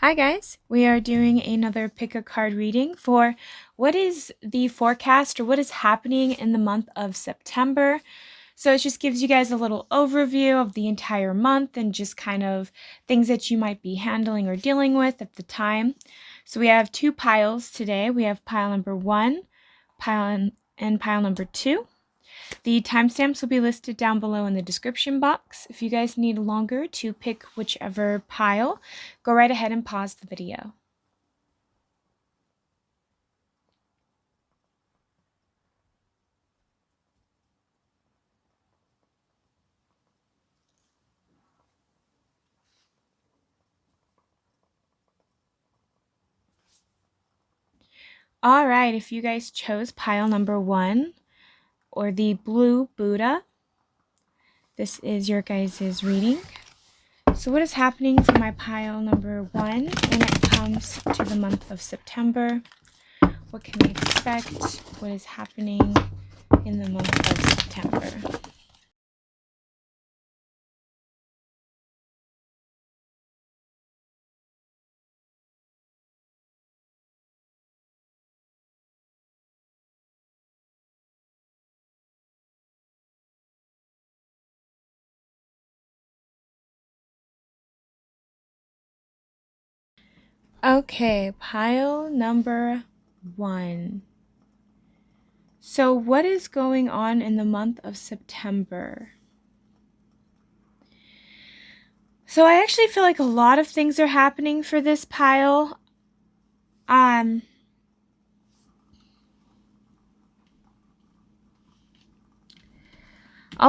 Hi guys, we are doing another pick a card reading for what is the forecast or what is happening in the month of September. So it just gives you guys a little overview of the entire month and just kind of things that you might be handling or dealing with at the time. So we have two piles today. We have pile number 1, and pile number 2. The timestamps will be listed down below in the description box. If you guys need longer to pick whichever pile, go right ahead and pause the video. All right, if you guys chose pile number 1 or the blue Buddha, this is your guys' reading. So what is happening for my pile number 1 when it comes to the month of September? What can we expect? What is happening in the month of September? Okay, pile number 1. So what is going on in the month of September? So I actually feel like a lot of things are happening for this pile. I'll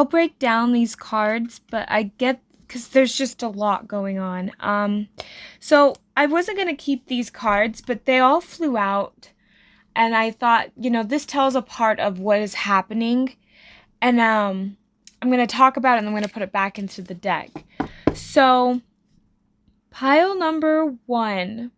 break down these cards, but I get, because there's just a lot going on. So I wasn't going to keep these cards, but they all flew out. And I thought, this tells a part of what is happening. And I'm going to talk about it and I'm going to put it back into the deck. So, pile number 1.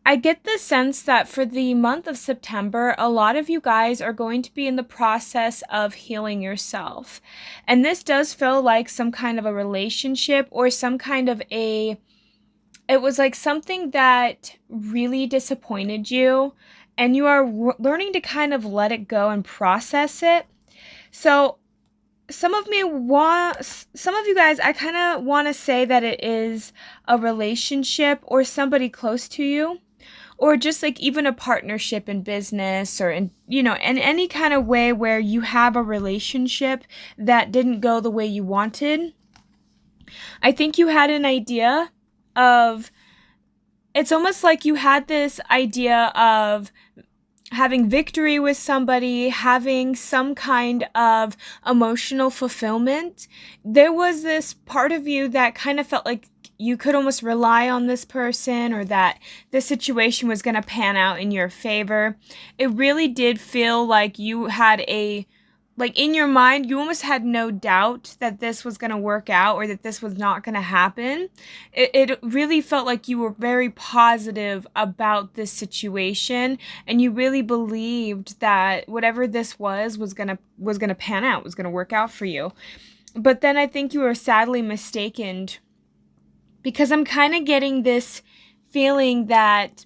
I get the sense that for the month of September, a lot of you guys are going to be in the process of healing yourself. And this does feel like some kind of a relationship or some kind of it was like something that really disappointed you. And you are learning to kind of let it go and process it. So some of you guys, I kind of want to say that it is a relationship or somebody close to you, or just like even a partnership in business or in any kind of way where you have a relationship that didn't go the way you wanted. I think you had an idea of, it's almost like you had this idea of having victory with somebody, having some kind of emotional fulfillment. There was this part of you that kind of felt like you could almost rely on this person, or that this situation was going to pan out in your favor. It really did feel like you had in your mind, you almost had no doubt that this was going to work out or that this was not going to happen. It really felt like you were very positive about this situation, and you really believed that whatever this was going to pan out, was going to work out for you. But then I think you were sadly mistaken, because I'm kind of getting this feeling that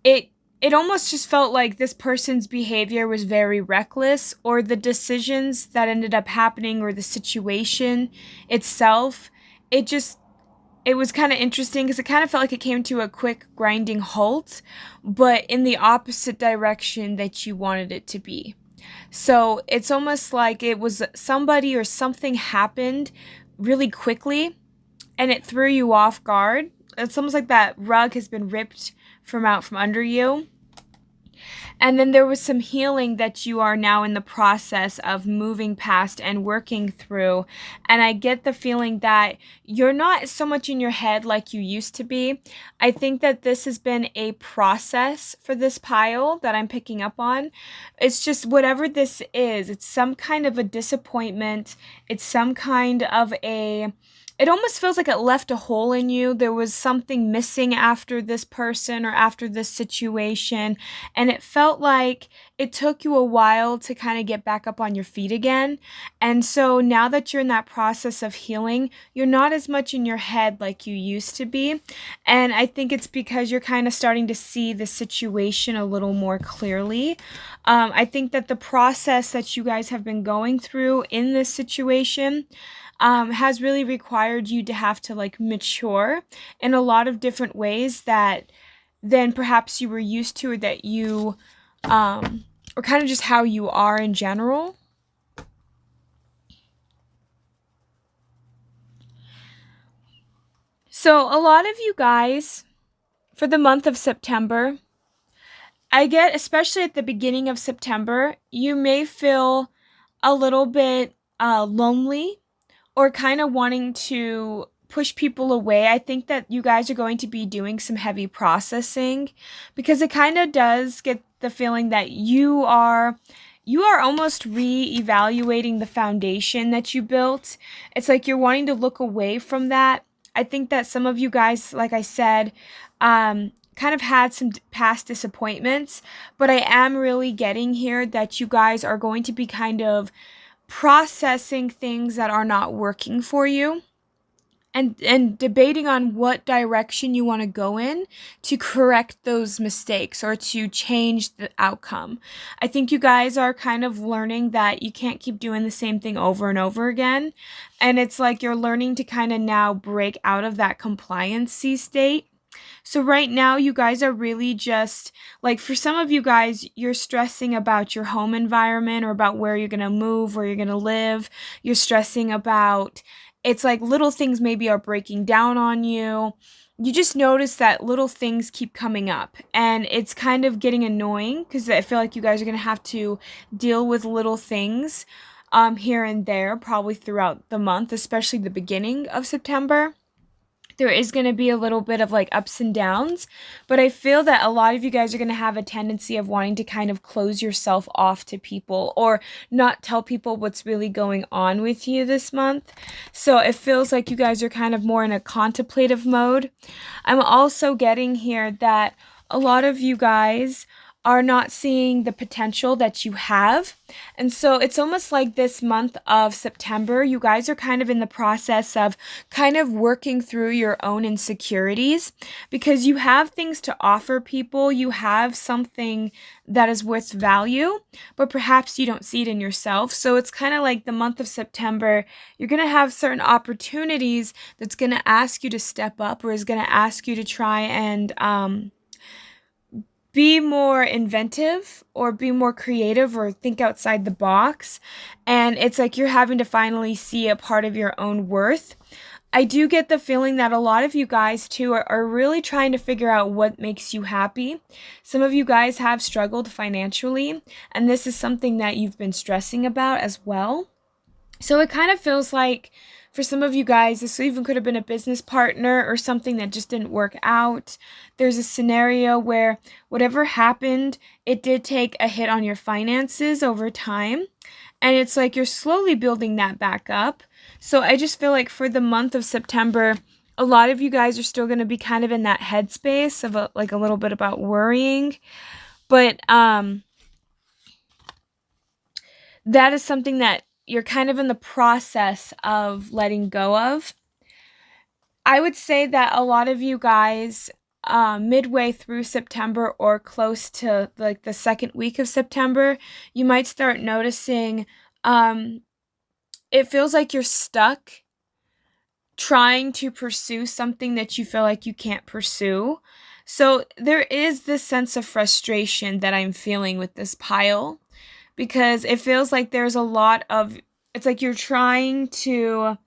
it almost just felt like this person's behavior was very reckless, or the decisions that ended up happening, or the situation itself. It was kind of interesting because it kind of felt like it came to a quick grinding halt, but in the opposite direction that you wanted it to be. So it's almost like it was somebody or something happened really quickly and it threw you off guard. It's almost like that rug has been ripped from out from under you. And then there was some healing that you are now in the process of moving past and working through. And I get the feeling that you're not so much in your head like you used to be. I think that this has been a process for this pile that I'm picking up on. It's just whatever this is, it's some kind of a disappointment. It's some kind of it almost feels like it left a hole in you. There was something missing after this person or after this situation, and it felt like it took you a while to kind of get back up on your feet again. And so now that you're in that process of healing, you're not as much in your head like you used to be. And I think it's because you're kind of starting to see the situation a little more clearly. I think that the process that you guys have been going through in this situation has really required you to have to like mature in a lot of different ways that than perhaps you were used to, or that you or kind of just how you are in general. So a lot of you guys for the month of September, I get, especially at the beginning of September, you may feel a little bit lonely or kind of wanting to push people away. I think that you guys are going to be doing some heavy processing, because it kind of does get the feeling that you are almost re-evaluating the foundation that you built. It's like you're wanting to look away from that. I think that some of you guys, like I said, kind of had some past disappointments, but I am really getting here that you guys are going to be kind of processing things that are not working for you, and debating on what direction you want to go in to correct those mistakes or to change the outcome. I think you guys are kind of learning that you can't keep doing the same thing over and over again, and it's like you're learning to kind of now break out of that compliancy state. So right now, you guys are really just, like, for some of you guys, you're stressing about your home environment or about where you're going to move, where you're going to live. You're stressing about, it's like little things maybe are breaking down on you. You just notice that little things keep coming up, and it's kind of getting annoying because I feel like you guys are going to have to deal with little things here and there, probably throughout the month, especially the beginning of September. There is going to be a little bit of like ups and downs, but I feel that a lot of you guys are going to have a tendency of wanting to kind of close yourself off to people or not tell people what's really going on with you this month. So it feels like you guys are kind of more in a contemplative mode. I'm also getting here that a lot of you guys are not seeing the potential that you have. And so it's almost like this month of September, you guys are kind of in the process of kind of working through your own insecurities, because you have things to offer people. You have something that is worth value, but perhaps you don't see it in yourself. So it's kind of like the month of September, you're going to have certain opportunities that's going to ask you to step up, or is going to ask you to try and be more inventive or be more creative or think outside the box. And it's like you're having to finally see a part of your own worth. I do get the feeling that a lot of you guys too are really trying to figure out what makes you happy. Some of you guys have struggled financially, and this is something that you've been stressing about as well. So it kind of feels like for some of you guys, this even could have been a business partner or something that just didn't work out. There's a scenario where whatever happened, it did take a hit on your finances over time. And it's like you're slowly building that back up. So I just feel like for the month of September, a lot of you guys are still going to be kind of in that headspace of like a little bit about worrying. But that is something that you're kind of in the process of letting go of. I would say that a lot of you guys, midway through September or close to like the second week of September, you might start noticing it feels like you're stuck trying to pursue something that you feel like you can't pursue. So there is this sense of frustration that I'm feeling with this pile, because it feels like there's a lot of, it's like you're trying to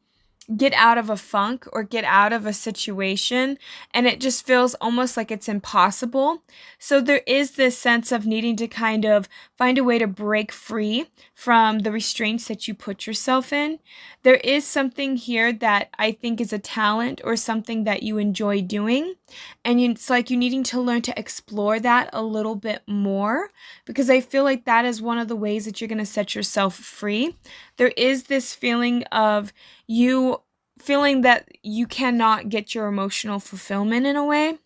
get out of a funk or get out of a situation, and it just feels almost like it's impossible. So there is this sense of needing to kind of find a way to break free from the restraints that you put yourself in. There is something here that I think is a talent or something that you enjoy doing, and it's like you needing to learn to explore that a little bit more, because I feel like that is one of the ways that you're going to set yourself free. There is this feeling of you feeling that you cannot get your emotional fulfillment in a way.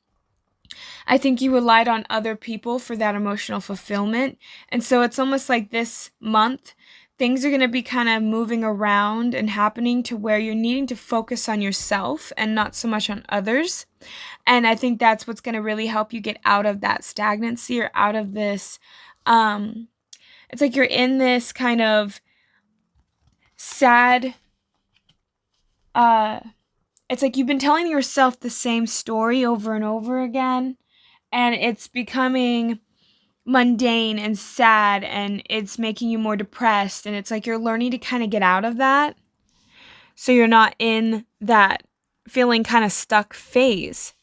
I think you relied on other people for that emotional fulfillment. And so it's almost like this month, things are going to be kind of moving around and happening to where you're needing to focus on yourself and not so much on others. And I think that's what's going to really help you get out of that stagnancy or out of this. It's like you're in this kind of sad, it's like you've been telling yourself the same story over and over again, and it's becoming mundane and sad, and it's making you more depressed, and it's like you're learning to kind of get out of that so you're not in that feeling kind of stuck phase.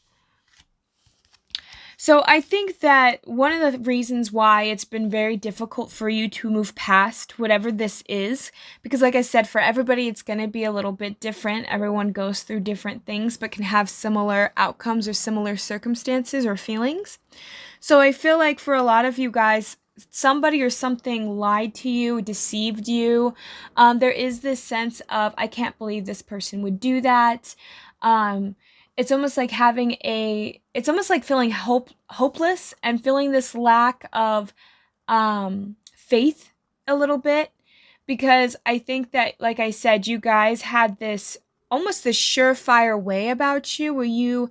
So I think that one of the reasons why it's been very difficult for you to move past whatever this is, because like I said, for everybody, it's going to be a little bit different. Everyone goes through different things, but can have similar outcomes or similar circumstances or feelings. So I feel like for a lot of you guys, somebody or something lied to you, deceived you. There is this sense of, I can't believe this person would do that. It's almost like it's almost like feeling hopeless and feeling this lack of faith a little bit, because I think that, like I said, you guys had this almost this surefire way about you where you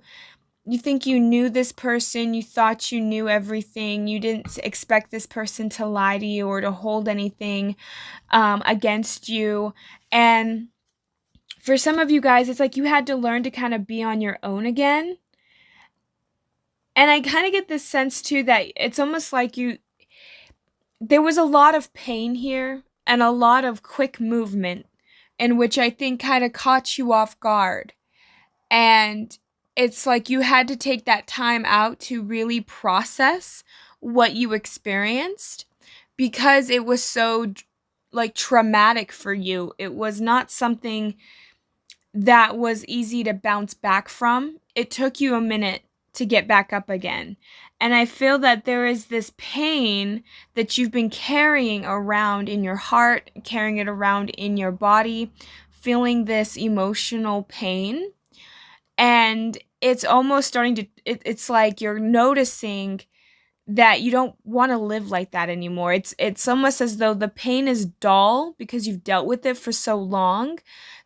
think you knew this person, you thought you knew everything, you didn't expect this person to lie to you or to hold anything against you. And for some of you guys, it's like you had to learn to kind of be on your own again. And I kind of get this sense too that it's almost like there was a lot of pain here and a lot of quick movement in which I think kind of caught you off guard. And it's like you had to take that time out to really process what you experienced, because it was so like traumatic for you. It was not something that was easy to bounce back from. It took you a minute to get back up again. And I feel that there is this pain that you've been carrying around in your heart, carrying it around in your body, feeling this emotional pain. And it's almost starting to, it's like you're noticing that you don't want to live like that anymore. It's almost as though the pain is dull because you've dealt with it for so long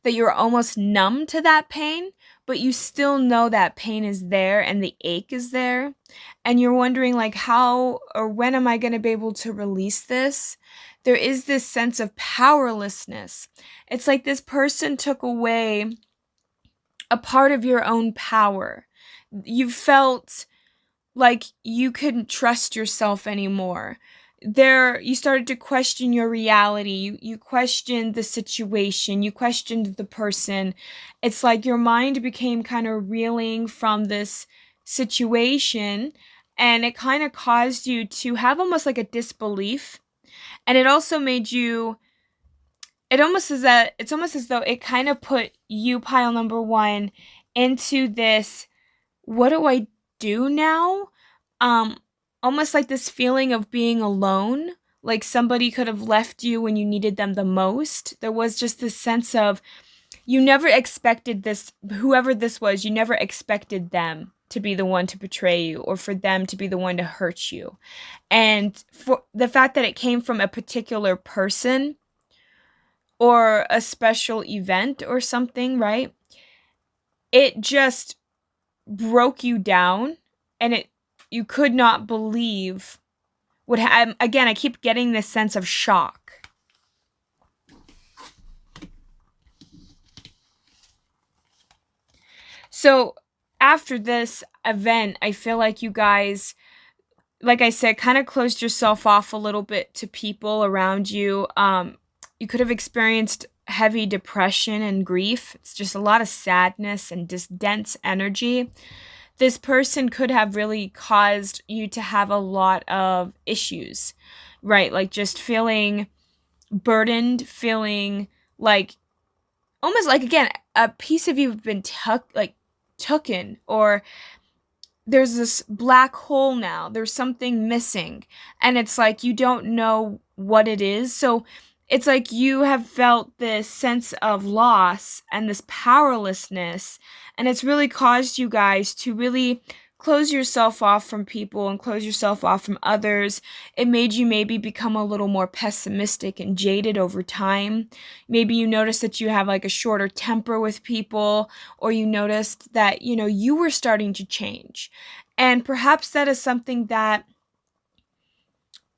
that you're almost numb to that pain, but you still know that pain is there and the ache is there. And you're wondering like how or when am I going to be able to release this? There is this sense of powerlessness. It's like this person took away a part of your own power. You felt like you couldn't trust yourself anymore. You started to question your reality. You questioned the situation. You questioned the person. It's like your mind became kind of reeling from this situation, and it kind of caused you to have almost like a disbelief. And it also made you, it's almost as though it kind of put you, pile number one, into this, what do I do now? Almost like this feeling of being alone, like somebody could have left you when you needed them the most. There was just this sense of you never expected this, whoever this was, you never expected them to be the one to betray you or for them to be the one to hurt you. And for the fact that it came from a particular person or a special event or something, right? It just broke you down, and you could not believe what again, I keep getting this sense of shock. So after this event, I feel like you guys, like I said, kind of closed yourself off a little bit to people around you. You could have experienced heavy depression and grief. It's just a lot of sadness and just dense energy. This person could have really caused you to have a lot of issues, right? Like just feeling burdened, feeling like almost like, again, a piece of you have been taken, or there's this black hole now. There's something missing, and it's like you don't know what it is. So it's like you have felt this sense of loss and this powerlessness, and it's really caused you guys to really close yourself off from people and close yourself off from others. It made you maybe become a little more pessimistic and jaded over time. Maybe you noticed that you have like a shorter temper with people, or you noticed that, you were starting to change. And perhaps that is something that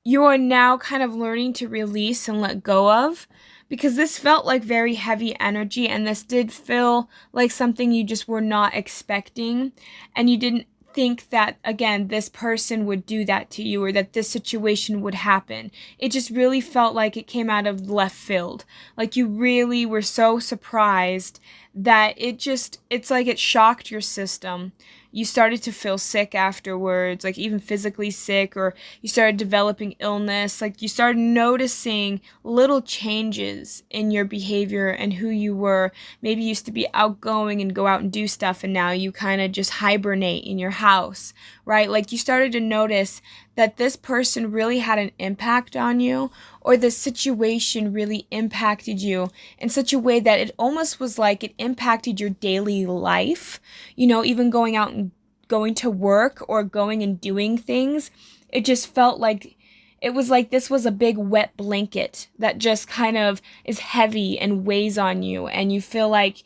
you are now kind of learning to release and let go of, because this felt like very heavy energy, and this did feel like something you just were not expecting, and you didn't think that, again, this person would do that to you, or that this situation would happen. It just really felt like it came out of left field. Like you really were so surprised that it's like it shocked your system. You started to feel sick afterwards, like even physically sick, or you started developing illness. Like you started noticing little changes in your behavior and who you were. Maybe you used to be outgoing and go out and do stuff, and now you kind of just hibernate in your house, right? Like you started to notice that this person really had an impact on you, or the situation really impacted you in such a way that it almost was like it impacted your daily life. Even going out and going to work or going and doing things, it just felt like it was like this was a big wet blanket that just kind of is heavy and weighs on you, and you feel like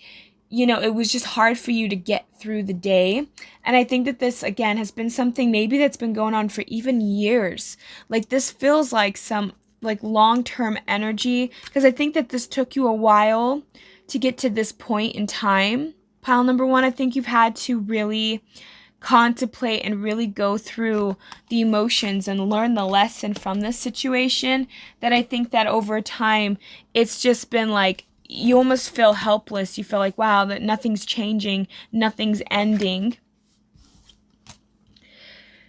it was just hard for you to get through the day. And I think that this, again, has been something maybe that's been going on for even years. Like this feels like some like long-term energy, because I think that this took you a while to get to this point in time. Pile number one, I think you've had to really contemplate and really go through the emotions and learn the lesson from this situation, that I think that over time, it's just been like, you almost feel helpless. You feel like, wow, that nothing's changing, nothing's ending.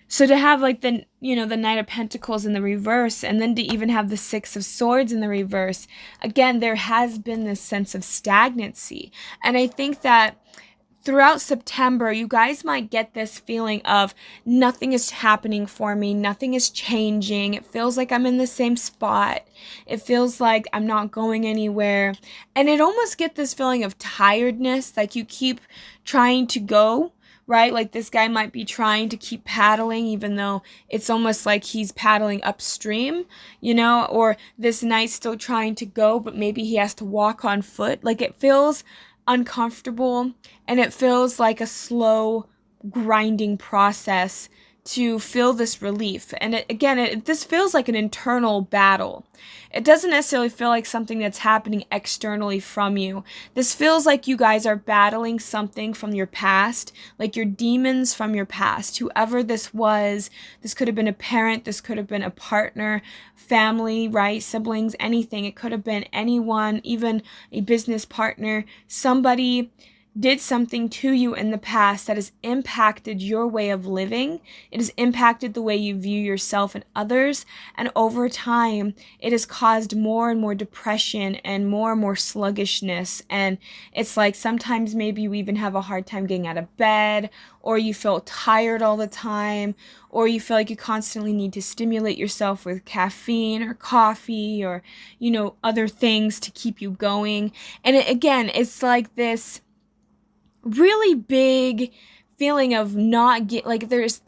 So to have like the Knight of Pentacles in the reverse, and then to even have the Six of Swords in the reverse, again, there has been this sense of stagnancy. And I think that throughout September, you guys might get this feeling of nothing is happening for me, nothing is changing. It feels like I'm in the same spot. It feels like I'm not going anywhere. And it almost get this feeling of tiredness, like you keep trying to go, right? Like this guy might be trying to keep paddling, even though it's almost like he's paddling upstream, or this knight's still trying to go, but maybe he has to walk on foot. Like it feels uncomfortable, and it feels like a slow grinding process to feel this relief. And this feels like an internal battle. It doesn't necessarily feel like something that's happening externally from you. This feels like you guys are battling something from your past, like your demons from your past. Whoever this was, this could have been a parent, this could have been a partner, family, right? Siblings, anything. It could have been anyone, even a business partner. Somebody did something to you in the past that has impacted your way of living. It has impacted the way you view yourself and others. And over time, it has caused more and more depression and more sluggishness. And it's like sometimes maybe you even have a hard time getting out of bed, or you feel tired all the time, or you feel like you constantly need to stimulate yourself with caffeine or coffee or, other things to keep you going. And it's like this really big feeling of not like there's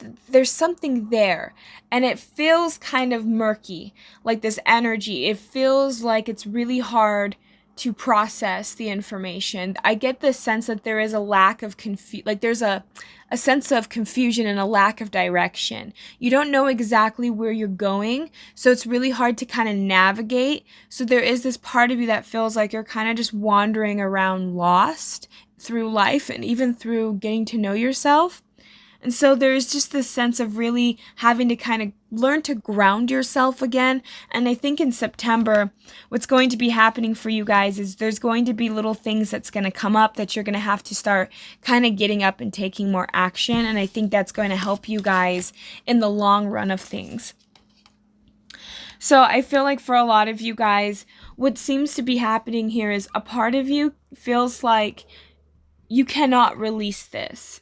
something there, and it feels kind of murky, like this energy. It feels like it's really hard to process the information. I get the sense that there is a lack of there's a sense of confusion and a lack of direction. You don't know exactly where you're going, so it's really hard to kind of navigate. So there is this part of you that feels like you're kind of just wandering around lost through life, and even through getting to know yourself. And so there's just this sense of really having to kind of learn to ground yourself again. And I think in September, what's going to be happening for you guys is there's going to be little things that's going to come up that you're going to have to start kind of getting up and taking more action. And I think that's going to help you guys in the long run of things. So I feel like for a lot of you guys, what seems to be happening here is a part of you feels like you cannot release this.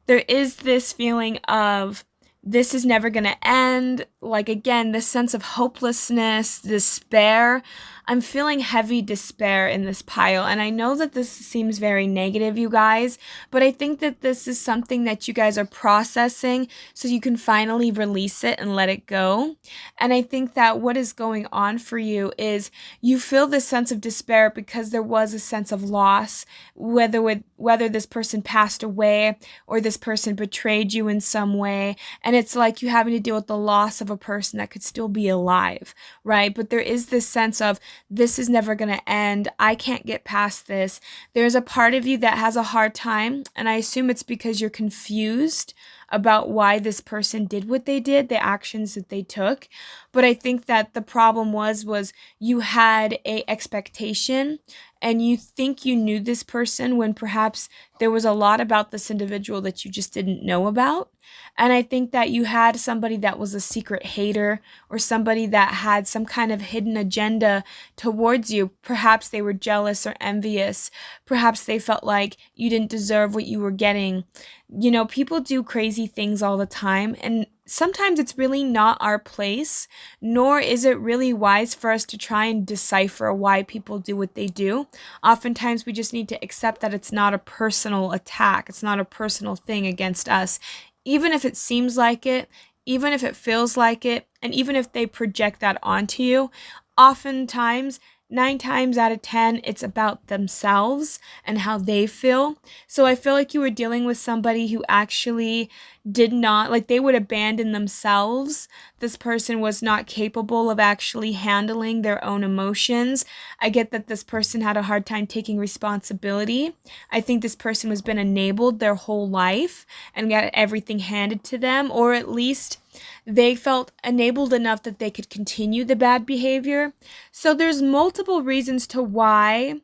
There is this feeling of this is never going to end. Like, again, this sense of hopelessness, despair. I'm feeling heavy despair in this pile. And I know that this seems very negative, you guys, but I think that this is something that you guys are processing so you can finally release it and let it go. And I think that what is going on for you is you feel this sense of despair because there was a sense of loss, whether this person passed away or this person betrayed you in some way. And it's like you having to deal with the loss of a person that could still be alive, right? But there is this sense of, this is never going to end. I can't get past this. There's a part of you that has a hard time, and I assume it's because you're confused about why this person did what they did, the actions that they took. But I think that the problem was you had a expectation and you think you knew this person when perhaps there was a lot about this individual that you just didn't know about. And I think that you had somebody that was a secret hater or somebody that had some kind of hidden agenda towards you. Perhaps they were jealous or envious. Perhaps they felt like you didn't deserve what you were getting. You know, people do crazy things all the time, and sometimes it's really not our place, nor is it really wise for us to try and decipher why people do what they do. Oftentimes, we just need to accept that it's not a personal attack. It's not a personal thing against us. Even if it seems like it, even if it feels like it, and even if they project that onto you, oftentimes, 9 times out of 10, it's about themselves and how they feel. So I feel like you were dealing with somebody who actually did not, like, they would abandon themselves. This person was not capable of actually handling their own emotions. I get that this person had a hard time taking responsibility. I think this person has been enabled their whole life and got everything handed to them, or at least they felt enabled enough that they could continue the bad behavior. So there's multiple reasons to why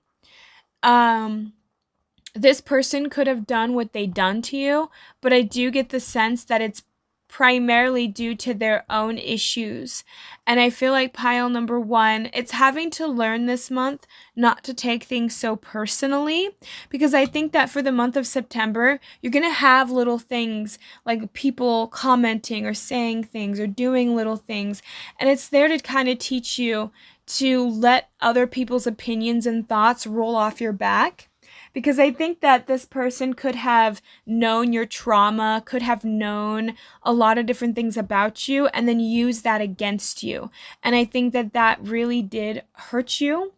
this person could have done what they done to you, but I do get the sense that it's primarily due to their own issues. And I feel like pile number 1, it's having to learn this month not to take things so personally, because I think that for the month of September, you're going to have little things like people commenting or saying things or doing little things. And it's there to kind of teach you to let other people's opinions and thoughts roll off your back. Because I think that this person could have known your trauma, could have known a lot of different things about you, and then use that against you. And I think that that really did hurt you.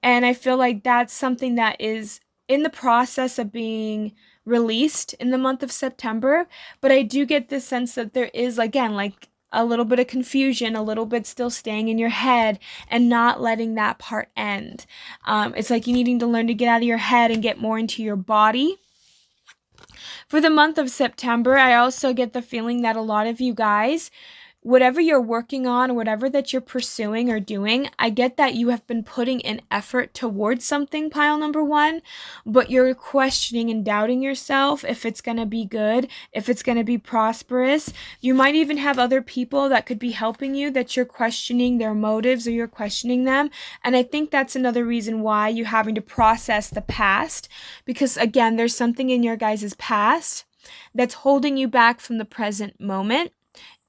And I feel like that's something that is in the process of being released in the month of September. But I do get this sense that there is, again, like, a little bit of confusion, a little bit still staying in your head and not letting that part end. It's like you needing to learn to get out of your head and get more into your body. For the month of September, I also get the feeling that a lot of you guys, whatever you're working on, whatever that you're pursuing or doing, I get that you have been putting in effort towards something, pile number 1, but you're questioning and doubting yourself if it's going to be good, if it's going to be prosperous. You might even have other people that could be helping you that you're questioning their motives or you're questioning them. And I think that's another reason why you're having to process the past, because again, there's something in your guys' past that's holding you back from the present moment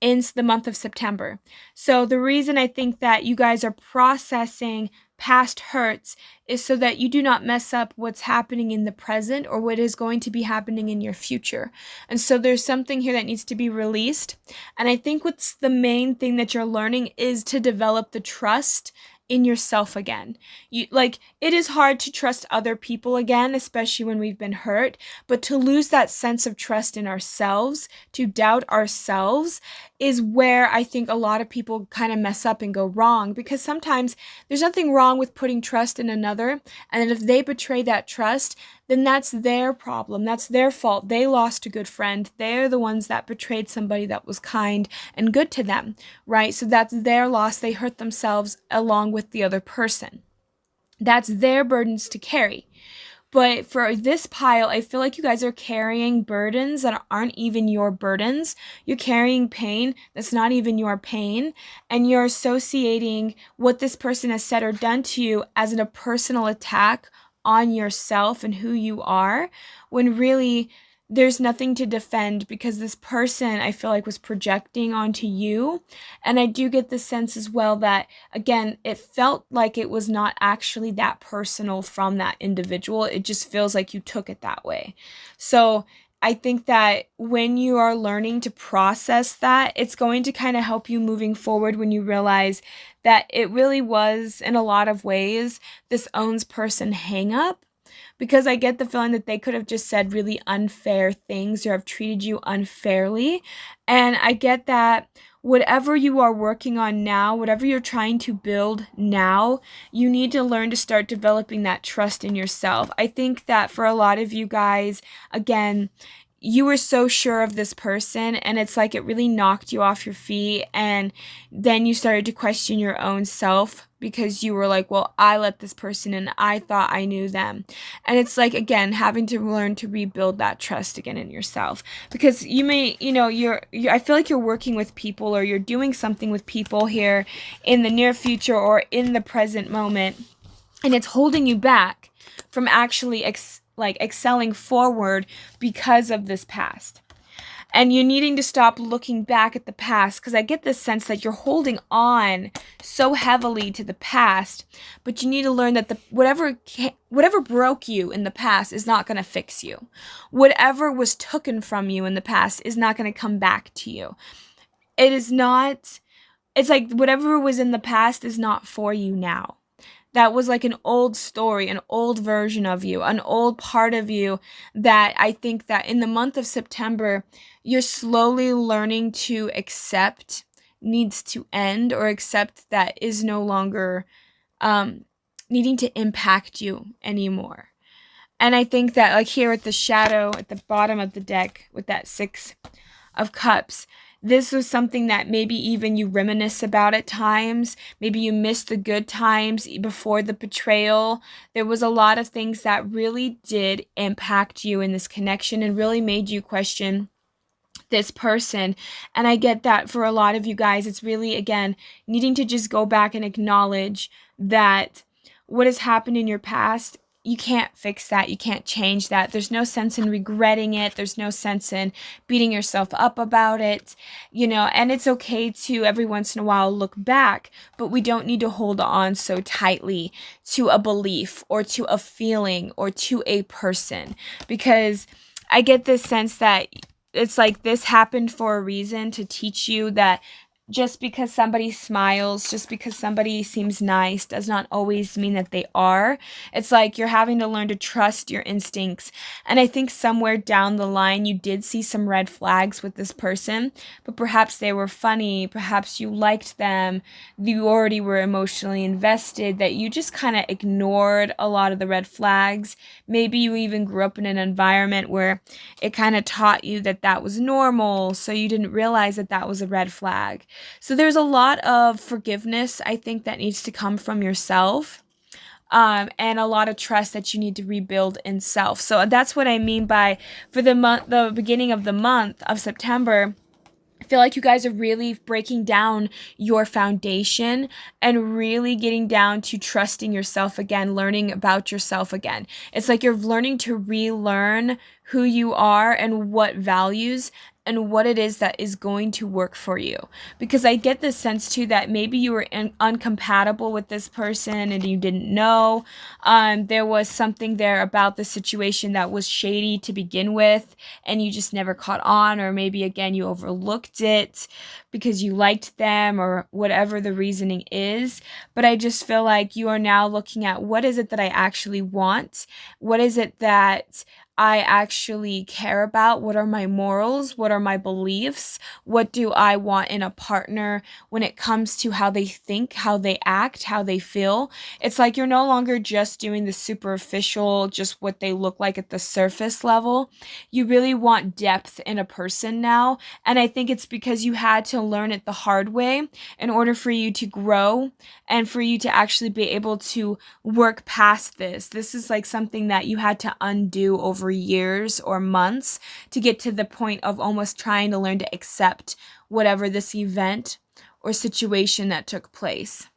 in the month of September. So the reason I think that you guys are processing past hurts is so that you do not mess up what's happening in the present or what is going to be happening in your future. And so there's something here that needs to be released. And I think what's the main thing that you're learning is to develop the trust in yourself again. It is hard to trust other people again, especially when we've been hurt, but to lose that sense of trust in ourselves, to doubt ourselves, is where I think a lot of people kind of mess up and go wrong, because sometimes there's nothing wrong with putting trust in another, and then if they betray that trust, then that's their problem. That's their fault. They lost a good friend. They're the ones that betrayed somebody that was kind and good to them, right? So that's their loss. They hurt themselves along with the other person. That's their burdens to carry. But for this pile, I feel like you guys are carrying burdens that aren't even your burdens. You're carrying pain that's not even your pain. And you're associating what this person has said or done to you as a personal attack on yourself and who you are, when really there's nothing to defend because this person, I feel like, was projecting onto you. And I do get the sense as well that, again, it felt like it was not actually that personal from that individual. It just feels like you took it that way. So I think that when you are learning to process that, it's going to kind of help you moving forward when you realize that it really was, in a lot of ways, this owns person hang up, because I get the feeling that they could have just said really unfair things or have treated you unfairly. And I get that whatever you are working on now, whatever you're trying to build now, you need to learn to start developing that trust in yourself. I think that for a lot of you guys, again, you were so sure of this person, and it's like it really knocked you off your feet, and then you started to question your own self because you were like, well, I let this person in, I thought I knew them. And it's like, again, having to learn to rebuild that trust again in yourself, because you may, you're I feel like you're working with people, or you're doing something with people here in the near future or in the present moment, and it's holding you back from actually excelling forward because of this past. And you're needing to stop looking back at the past, because I get this sense that you're holding on so heavily to the past, but you need to learn that whatever broke you in the past is not going to fix you. Whatever was taken from you in the past is not going to come back to you. It's like whatever was in the past is not for you now. That was like an old story, an old version of you, an old part of you that I think that in the month of September, you're slowly learning to accept needs to end, or accept that is no longer needing to impact you anymore. And I think that, like here at the shadow at the bottom of the deck with that Six of Cups, this was something that maybe even you reminisce about at times. Maybe you miss the good times before the betrayal. There was a lot of things that really did impact you in this connection and really made you question this person. And I get that for a lot of you guys, it's really, again, needing to just go back and acknowledge that what has happened in your past, you can't fix that. You can't change that. There's no sense in regretting it. There's no sense in beating yourself up about it, and it's okay to every once in a while look back, but we don't need to hold on so tightly to a belief or to a feeling or to a person, because I get this sense that it's like this happened for a reason, to teach you that just because somebody smiles, just because somebody seems nice, does not always mean that they are. It's like you're having to learn to trust your instincts. And I think somewhere down the line, you did see some red flags with this person, but perhaps they were funny, perhaps you liked them, you already were emotionally invested, that you just kind of ignored a lot of the red flags. Maybe you even grew up in an environment where it kind of taught you that that was normal, so you didn't realize that that was a red flag. So there's a lot of forgiveness, I think, that needs to come from yourself, and a lot of trust that you need to rebuild in self. So that's what I mean by, for the beginning of the month of September, I feel like you guys are really breaking down your foundation and really getting down to trusting yourself again, learning about yourself again. It's like you're learning to relearn who you are and what values and what it is that is going to work for you. Because I get this sense too that maybe you were uncompatible with this person and you didn't know. There was something there about the situation that was shady to begin with, and you just never caught on, or maybe again you overlooked it because you liked them or whatever the reasoning is. But I just feel like you are now looking at, what is it that I actually want? What is it that I actually care about? What are my morals? What are my beliefs? What do I want in a partner when it comes to how they think, how they act, how they feel? It's like you're no longer just doing the superficial, just what they look like at the surface level. You really want depth in a person now. And I think it's because you had to learn it the hard way in order for you to grow and for you to actually be able to work past this. This is like something that you had to undo over years or months to get to the point of almost trying to learn to accept whatever this event or situation that took place.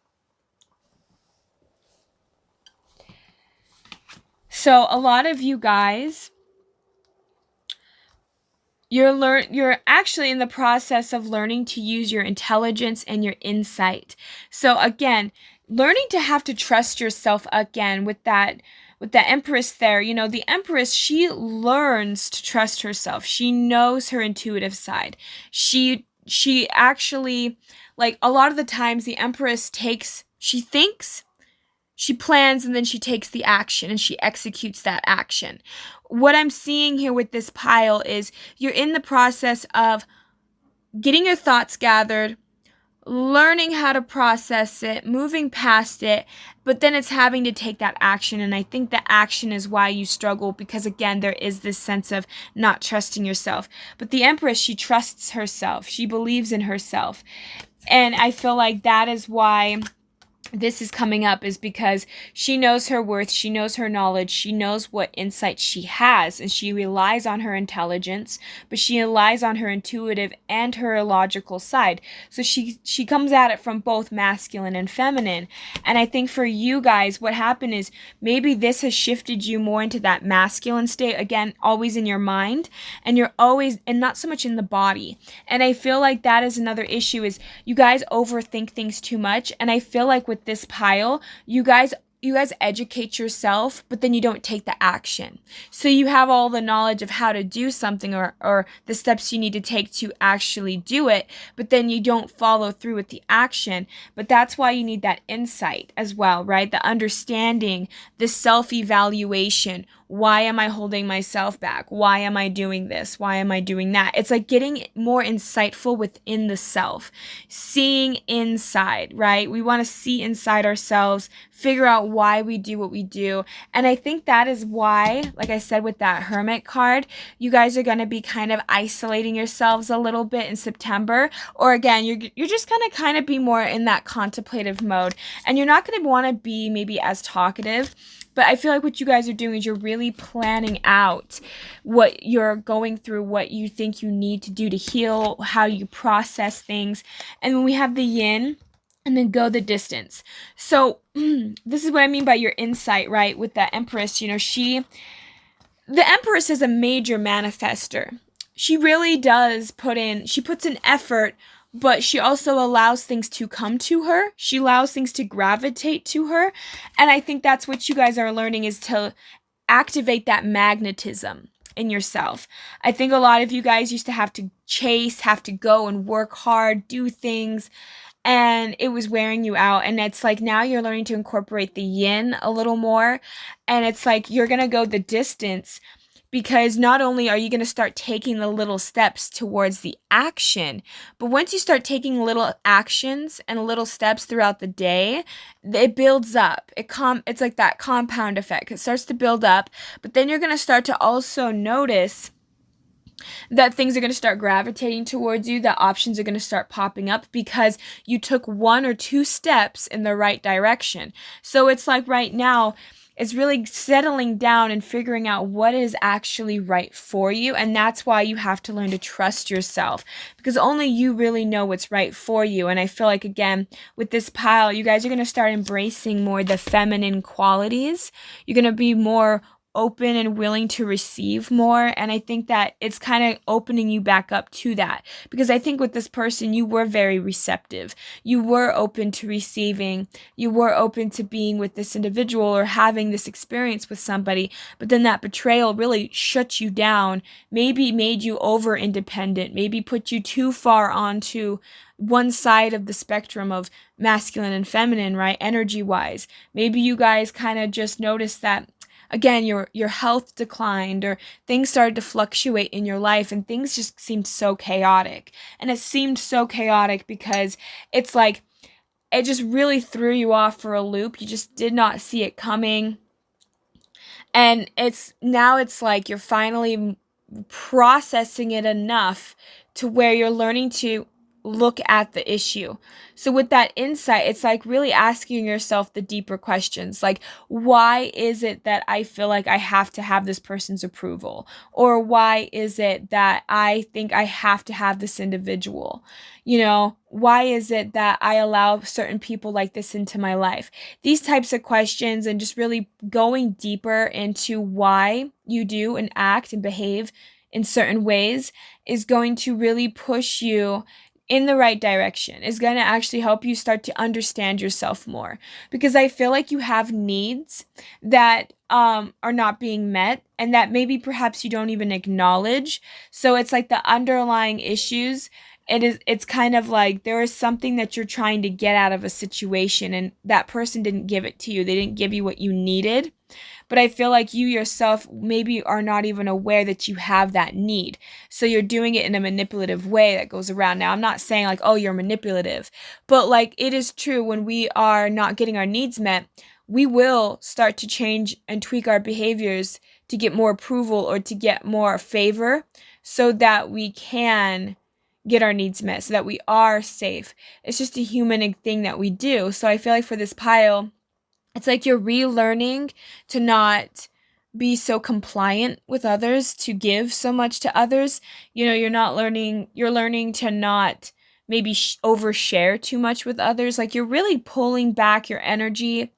So a lot of you guys, You're actually in the process of learning to use your intelligence and your insight. So again, learning to have to trust yourself again with that Empress there. You know, the Empress, she learns to trust herself. She knows her intuitive side. She actually, like, a lot of the times the Empress she thinks, she plans, and then she takes the action and she executes that action. What I'm seeing here with this pile is you're in the process of getting your thoughts gathered, learning how to process it, moving past it, but then it's having to take that action. And I think the action is why you struggle, because again, there is this sense of not trusting yourself. But the Empress, she trusts herself. She believes in herself. And I feel like that is why this is coming up, is because she knows her worth, she knows her knowledge, she knows what insight she has, and she relies on her intelligence, but she relies on her intuitive and her logical side. So she comes at it from both masculine and feminine. And I think for you guys, what happened is maybe this has shifted you more into that masculine state, again, always in your mind, and you're always, and not so much in the body. And I feel like that is another issue, is you guys overthink things too much. And I feel like with this pile, you guys educate yourself, but then you don't take the action. So you have all the knowledge of how to do something, or the steps you need to take to actually do it, but then you don't follow through with the action. But that's why you need that insight as well, right? The understanding, the self-evaluation. Why am I holding myself back? Why am I doing this? Why am I doing that? It's like getting more insightful within the self, seeing inside, right? We want to see inside ourselves, figure out why we do what we do. And I think that is why, like I said, with that Hermit card, you guys are going to be kind of isolating yourselves a little bit in September. Or again, you're just going to kind of be more in that contemplative mode, and you're not going to want to be maybe as talkative. But I feel like what you guys are doing is you're really planning out what you're going through, what you think you need to do to heal, how you process things. And when we have the yin, and then go the distance. So this is what I mean by your insight, right? With the Empress, you know, the Empress is a major manifester. She really does she puts in effort, but she also allows things to come to her. She allows things to gravitate to her. And I think that's what you guys are learning, is to activate that magnetism in yourself. I think a lot of you guys used to have to chase, have to go and work hard, do things, and it was wearing you out. And it's like now you're learning to incorporate the yin a little more. And it's like you're going to go the distance, because not only are you going to start taking the little steps towards the action, but once you start taking little actions and little steps throughout the day, it builds up. It's like that compound effect. It starts to build up, but then you're going to start to also notice that things are going to start gravitating towards you, that options are going to start popping up because you took one or two steps in the right direction. So it's like right now, it's really settling down and figuring out what is actually right for you. And that's why you have to learn to trust yourself, because only you really know what's right for you. And I feel like, again, with this pile, you guys are going to start embracing more the feminine qualities. You're going to be more open and willing to receive more. And I think that it's kind of opening you back up to that, because I think with this person, you were very receptive. You were open to receiving. You were open to being with this individual or having this experience with somebody. But then that betrayal really shut you down, maybe made you over independent, maybe put you too far onto one side of the spectrum of masculine and feminine, right? Energy wise. Maybe you guys kind of just noticed that, again, your health declined, or things started to fluctuate in your life, and things just seemed so chaotic. And it seemed so chaotic because it's like it just really threw you off for a loop. You just did not see it coming. And it's like you're finally processing it enough to where you're learning to look at the issue. So with that insight, it's like really asking yourself the deeper questions, like, why is it that I feel like I have to have this person's approval? Or why is it that I think I have to have this individual? You know, why is it that I allow certain people like this into my life? These types of questions, and just really going deeper into why you do and act and behave in certain ways is going to really push you in the right direction, is going to actually help you start to understand yourself more. Because I feel like you have needs that are not being met and that maybe perhaps you don't even acknowledge. So it's like the underlying issues. It's kind of like there is something that you're trying to get out of a situation and that person didn't give it to you. They didn't give you what you needed. But I feel like you yourself maybe are not even aware that you have that need. So you're doing it in a manipulative way that goes around. Now, I'm not saying like, oh, you're manipulative, but like it is true when we are not getting our needs met, we will start to change and tweak our behaviors to get more approval or to get more favor so that we can get our needs met, so that we are safe. It's just a human thing that we do. So I feel like for this pile, it's like you're relearning to not be so compliant with others, to give so much to others. You know, you're learning to not maybe overshare too much with others. Like you're really pulling back your energy,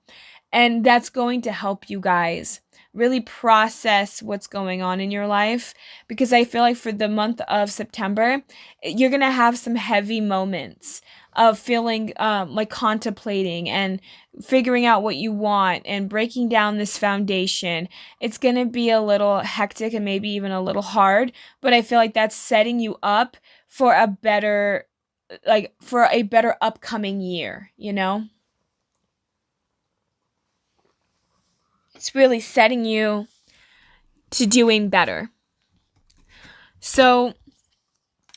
and that's going to help you guys really process what's going on in your life. Because I feel like for the month of September, you're going to have some heavy moments of feeling like contemplating and figuring out what you want and breaking down this foundation. It's going to be a little hectic and maybe even a little hard, but I feel like that's setting you up for a better upcoming year, you know? It's really setting you to doing better. So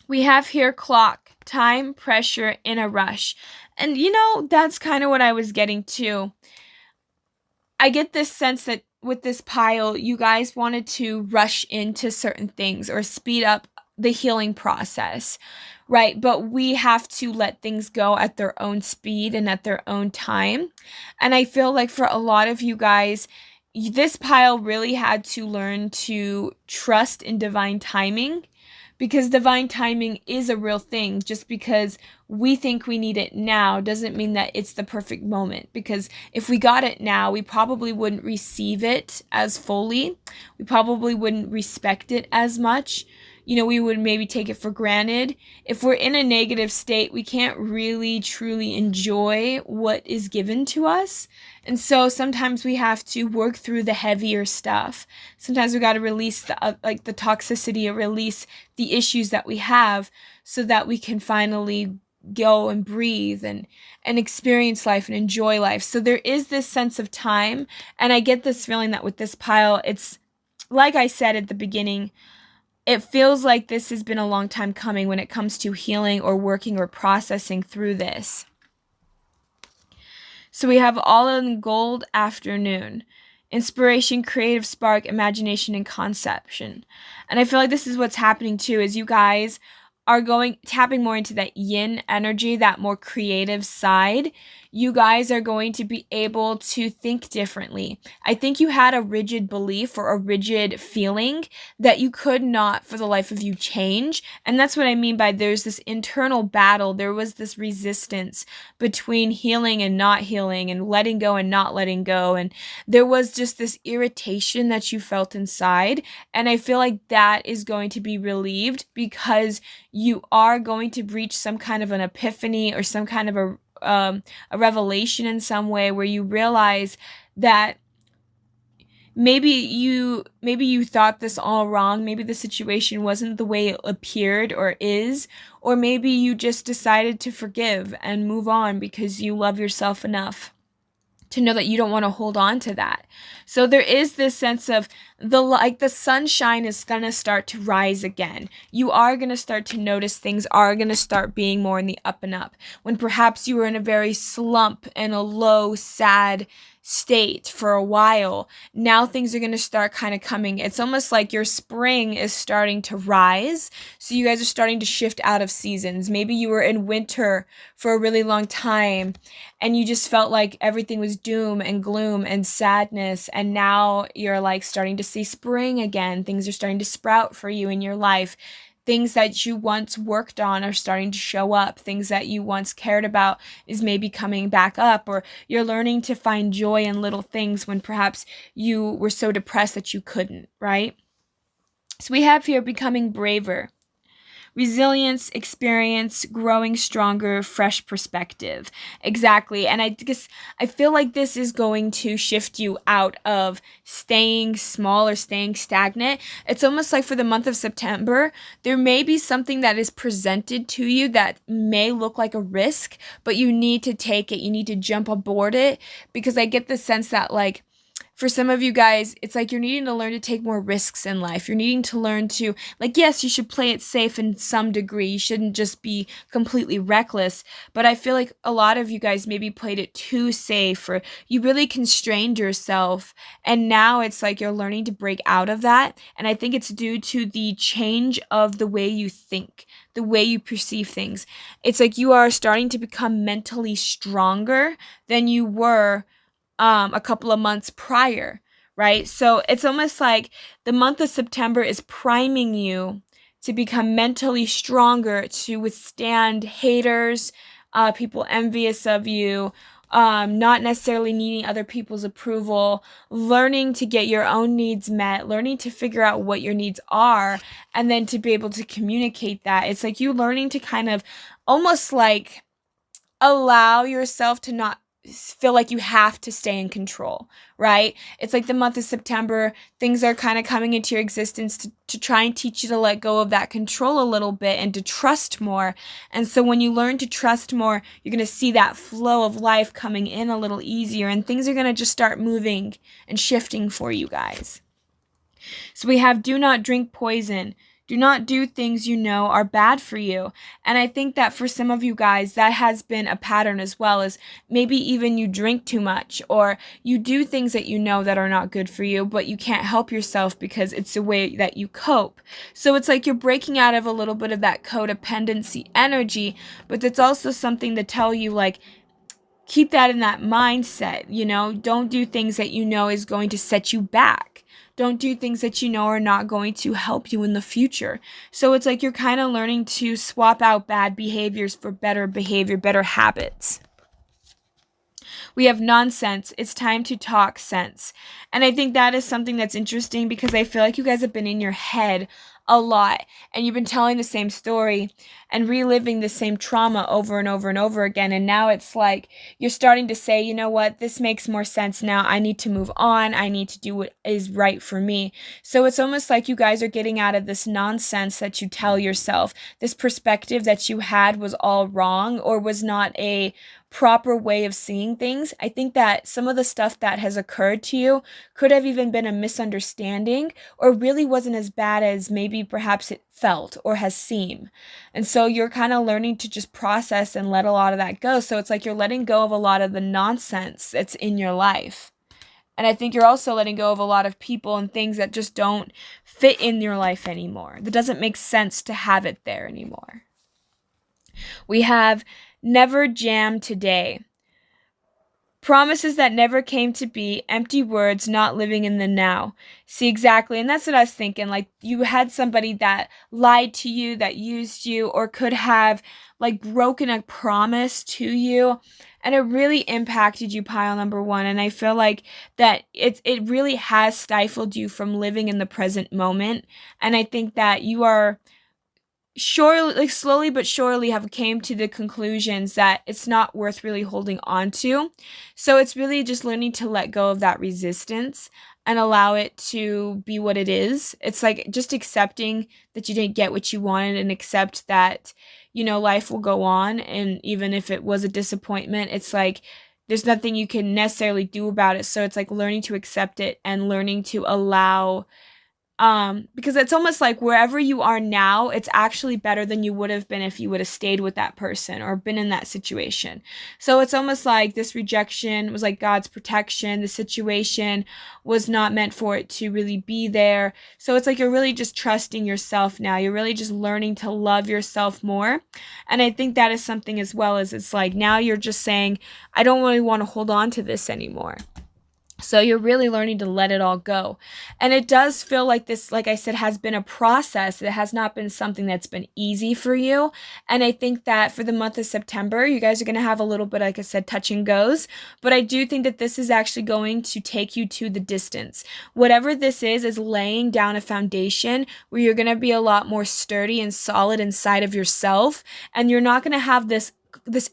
we have here clock, time, pressure, in a rush. And you know, that's kind of what I was getting to. I get this sense that with this pile, you guys wanted to rush into certain things or speed up the healing process, right? But we have to let things go at their own speed and at their own time. And I feel like for a lot of you guys, this pile really had to learn to trust in divine timing, because divine timing is a real thing. Just because we think we need it now doesn't mean that it's the perfect moment, because if we got it now, we probably wouldn't receive it as fully. We probably wouldn't respect it as much. You know, we would maybe take it for granted. If we're in a negative state, we can't really truly enjoy what is given to us. And so sometimes we have to work through the heavier stuff. Sometimes we got to release the the toxicity, or release the issues that we have, so that we can finally go and breathe and experience life and enjoy life. So there is this sense of time, and I get this feeling that with this pile, it's like I said at the beginning, it feels like this has been a long time coming when it comes to healing or working or processing through this. So we have all in gold, afternoon. Inspiration, creative spark, imagination, and conception. And I feel like this is what's happening too, is you guys are tapping more into that yin energy, that more creative side. You guys are going to be able to think differently. I think you had a rigid belief or a rigid feeling that you could not for the life of you change. And that's what I mean by there's this internal battle. There was this resistance between healing and not healing, and letting go and not letting go. And there was just this irritation that you felt inside. And I feel like that is going to be relieved, because you are going to reach some kind of an epiphany or some kind of a revelation in some way, where you realize that maybe you thought this all wrong. Maybe the situation wasn't the way it appeared or is, or maybe you just decided to forgive and move on because you love yourself enough to know that you don't want to hold on to that. So there is this sense of the sunshine is going to start to rise again. You are going to start to notice things are going to start being more in the up and up, when perhaps you were in a very slump and a low, sad state for a while. Now things are going to start kind of coming. It's almost like your spring is starting to rise. So you guys are starting to shift out of seasons. Maybe you were in winter for a really long time and you just felt like everything was doom and gloom and sadness. And now you're like starting to see spring again. Things are starting to sprout for you in your life. Things that you once worked on are starting to show up. Things that you once cared about is maybe coming back up, or you're learning to find joy in little things when perhaps you were so depressed that you couldn't, right? So we have here becoming braver. Resilience, experience, growing stronger, fresh perspective. Exactly. And I feel like this is going to shift you out of staying small or staying stagnant. It's almost like for the month of September, there may be something that is presented to you that may look like a risk, but you need to take it. You need to jump aboard it, because I get the sense that, like, for some of you guys, it's like you're needing to learn to take more risks in life. You're needing to learn to, like, yes, you should play it safe in some degree. You shouldn't just be completely reckless. But I feel like a lot of you guys maybe played it too safe, or you really constrained yourself. And now it's like you're learning to break out of that. And I think it's due to the change of the way you think, the way you perceive things. It's like you are starting to become mentally stronger than you were a couple of months prior, right? So it's almost like the month of September is priming you to become mentally stronger, to withstand haters, people envious of you, not necessarily needing other people's approval, learning to get your own needs met, learning to figure out what your needs are, and then to be able to communicate that. It's like you learning to kind of almost like allow yourself to not feel like you have to stay in control, right? It's like the month of September, things are kind of coming into your existence to try and teach you to let go of that control a little bit and to trust more. And so when you learn to trust more, you're going to see that flow of life coming in a little easier, and things are going to just start moving and shifting for you guys. So we have do not drink poison. Do not do things you know are bad for you. And I think that for some of you guys, that has been a pattern as well, as maybe even you drink too much, or you do things that you know that are not good for you, but you can't help yourself because it's the way that you cope. So it's like you're breaking out of a little bit of that codependency energy, but it's also something to tell you, like, keep that in that mindset, don't do things that you know is going to set you back. Don't do things that you know are not going to help you in the future. So it's like you're kind of learning to swap out bad behaviors for better behavior, better habits. We have nonsense. It's time to talk sense. And I think that is something that's interesting, because I feel like you guys have been in your head a lot, and you've been telling the same story and reliving the same trauma over and over and over again. And now it's like you're starting to say, you know what, this makes more sense now. I need to move on. I need to do what is right for me. So it's almost like you guys are getting out of this nonsense that you tell yourself. This perspective that you had was all wrong, or was not a proper way of seeing things. I think that some of the stuff that has occurred to you could have even been a misunderstanding, or really wasn't as bad as maybe perhaps it felt or has seemed. And so you're kind of learning to just process and let a lot of that go. So it's like you're letting go of a lot of the nonsense that's in your life. And I think you're also letting go of a lot of people and things that just don't fit in your life anymore. That doesn't make sense to have it there anymore. We have never jam today. Promises that never came to be, empty words, not living in the now. See, exactly. And that's what I was thinking. Like, you had somebody that lied to you, that used you, or could have like broken a promise to you. And it really impacted you, pile number one. And I feel like that it really has stifled you from living in the present moment. And I think that you are surely, like, slowly but surely have came to the conclusions that it's not worth really holding on to. So it's really just learning to let go of that resistance and allow it to be what it is. It's like just accepting that you didn't get what you wanted, and accept that, life will go on. And even if it was a disappointment, it's like there's nothing you can necessarily do about it. So it's like learning to accept it and learning to allow, because it's almost like wherever you are now, it's actually better than you would have been if you would have stayed with that person or been in that situation. So it's almost like this rejection was like God's protection. The situation was not meant for it to really be there. So it's like you're really just trusting yourself now. You're really just learning to love yourself more. And I think that is something as well, as it's like now you're just saying, I don't really want to hold on to this anymore. So you're really learning to let it all go. And it does feel like this, like I said, has been a process. It has not been something that's been easy for you. And I think that for the month of September, you guys are going to have a little bit, like I said, touch and goes. But I do think that this is actually going to take you to the distance. Whatever this is laying down a foundation where you're going to be a lot more sturdy and solid inside of yourself. And you're not going to have this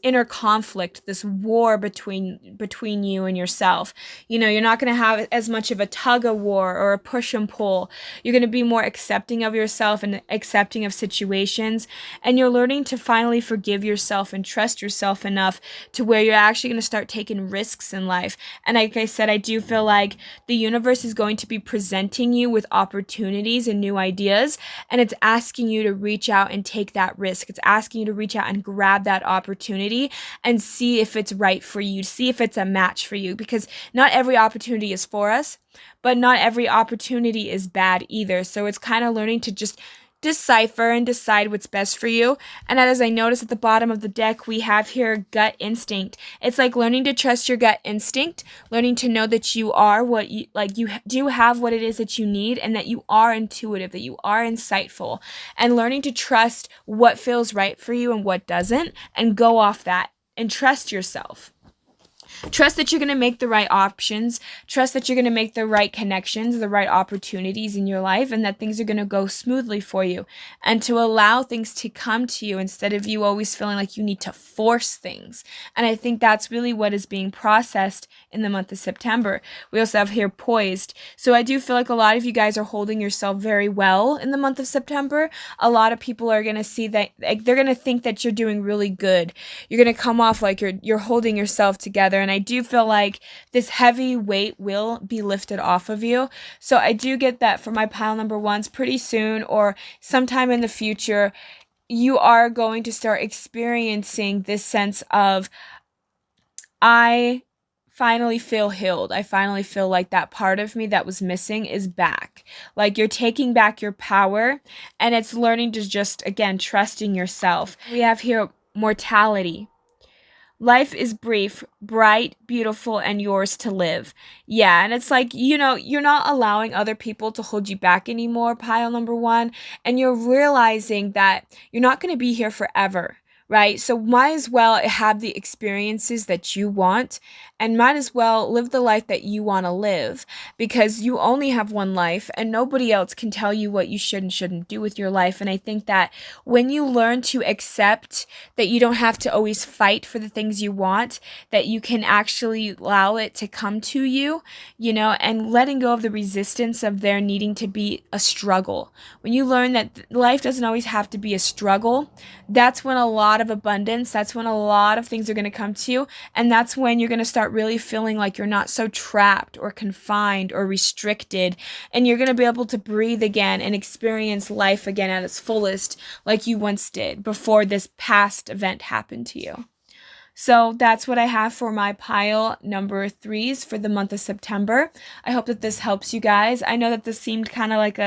inner conflict, this war between you and yourself. You know, you're not going to have as much of a tug of war or a push and pull. You're going to be more accepting of yourself and accepting of situations, and you're learning to finally forgive yourself and trust yourself enough to where you're actually going to start taking risks in life. And like I said, I do feel like the universe is going to be presenting you with opportunities and new ideas, and it's asking you to reach out and take that risk. It's asking you to reach out and grab that opportunity and see if it's right for you, see if it's a match for you, because not every opportunity is for us, but not every opportunity is bad either. So it's kind of learning to just decipher and decide what's best for you. And as I notice at the bottom of the deck, we have here gut instinct. It's like learning to trust your gut instinct, learning to know that you are what you like, you do have what it is that you need, and that you are intuitive, that you are insightful, and learning to trust what feels right for you and what doesn't, and go off that and trust yourself. Trust that you're going to make the right options. Trust that you're going to make the right connections, the right opportunities in your life, and that things are going to go smoothly for you. And to allow things to come to you instead of you always feeling like you need to force things. And I think that's really what is being processed in the month of September. We also have here poised. So I do feel like a lot of you guys are holding yourself very well in the month of September. A lot of people are going to see that, like, they're going to think that you're doing really good. You're going to come off like you're holding yourself together. And I do feel like this heavy weight will be lifted off of you. So I do get that for my pile number ones pretty soon, or sometime in the future, you are going to start experiencing this sense of, I finally feel healed. I finally feel like that part of me that was missing is back. Like you're taking back your power, and it's learning to just, again, trusting yourself. We have here mortality. Life is brief, bright, beautiful, and yours to live. Yeah, and it's like, you know, you're not allowing other people to hold you back anymore, pile number one, and you're realizing that you're not going to be here forever, right? So might as well have the experiences that you want, and might as well live the life that you want to live, because you only have one life, and nobody else can tell you what you should and shouldn't do with your life. And I think that when you learn to accept that you don't have to always fight for the things you want, that you can actually allow it to come to you, you know, and letting go of the resistance of there needing to be a struggle. When you learn that life doesn't always have to be a struggle, that's when a lot of abundance, that's when a lot of things are going to come to you, and that's when you're going to start really feeling like you're not so trapped or confined or restricted, and you're going to be able to breathe again and experience life again at its fullest like you once did before this past event happened to you. So that's what I have for my pile number threes for the month of September. I hope that this helps you guys. I know that this seemed kind of like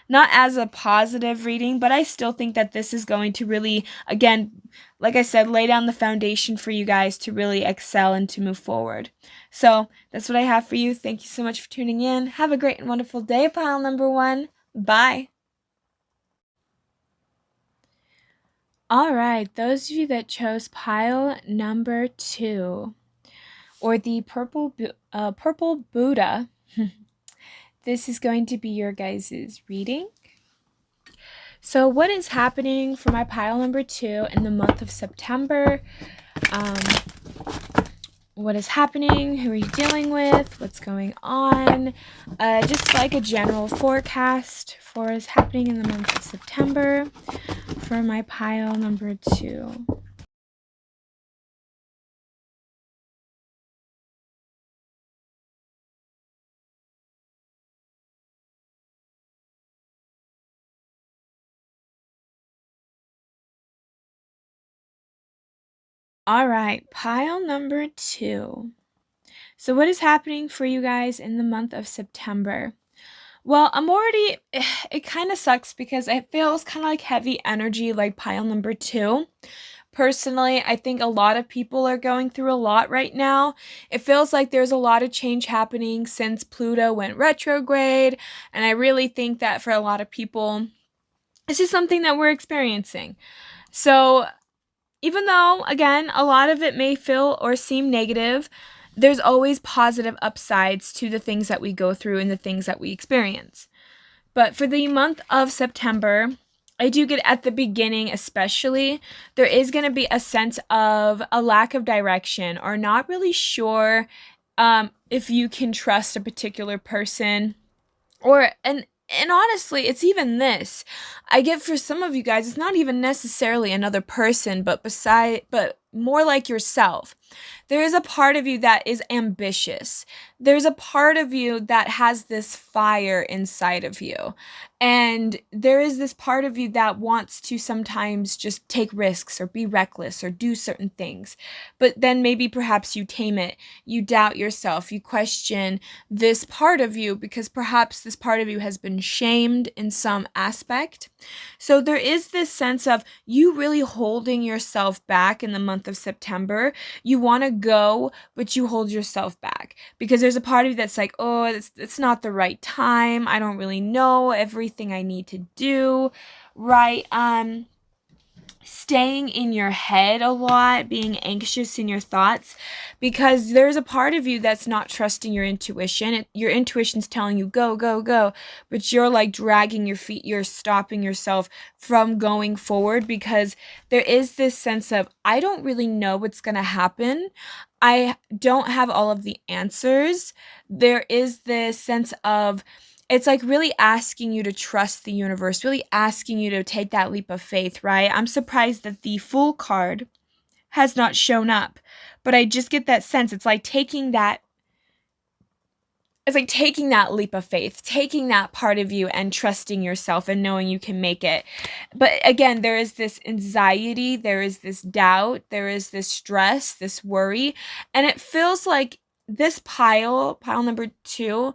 not as a positive reading, but I still think that this is going to really, again, like I said, lay down the foundation for you guys to really excel and to move forward. So that's what I have for you. Thank you so much for tuning in. Have a great and wonderful day, pile number one. Bye. All right, those of you that chose pile number 2, or the purple Buddha, this is going to be your guys' reading. So what is happening for my pile number 2 in the month of September? What is happening? Who are you dealing with? What's going on? Just like a general forecast for what is happening in the month of September for my pile number 2. All right, pile number 2. So what is happening for you guys in the month of September? Well, it kind of sucks because it feels kind of like heavy energy, like pile number 2. Personally, I think a lot of people are going through a lot right now. It feels like there's a lot of change happening since Pluto went retrograde, and I really think that for a lot of people, this is something that we're experiencing. So, even though, again, a lot of it may feel or seem negative, there's always positive upsides to the things that we go through and the things that we experience. But for the month of September, I do get at the beginning, especially, there is going to be a sense of a lack of direction or not really sure if you can trust a particular person and honestly, it's even this. I get for some of you guys, it's not even necessarily another person, but more like yourself. There is a part of you that is ambitious. There's a part of you that has this fire inside of you. And there is this part of you that wants to sometimes just take risks or be reckless or do certain things. But then maybe perhaps you tame it. You doubt yourself. You question this part of you because perhaps this part of you has been shamed in some aspect. So there is this sense of you really holding yourself back in the month of September. You want to go, but you hold yourself back because there's a part of you that's like, oh, it's not the right time. I don't really know everything I need to do, right? Staying in your head a lot, being anxious in your thoughts, because there's a part of you that's not trusting your intuition. Your intuition's telling you go, go, go, but you're like dragging your feet. You're stopping yourself from going forward because there is this sense of, I don't really know what's going to happen. I don't have all of the answers. There is this sense of, it's like really asking you to trust the universe, really asking you to take that leap of faith, right? I'm surprised that the Fool card has not shown up, but I just get that sense. It's like taking that leap of faith, taking that part of you and trusting yourself and knowing you can make it. But again, there is this anxiety, there is this doubt, there is this stress, this worry, and it feels like this pile number 2,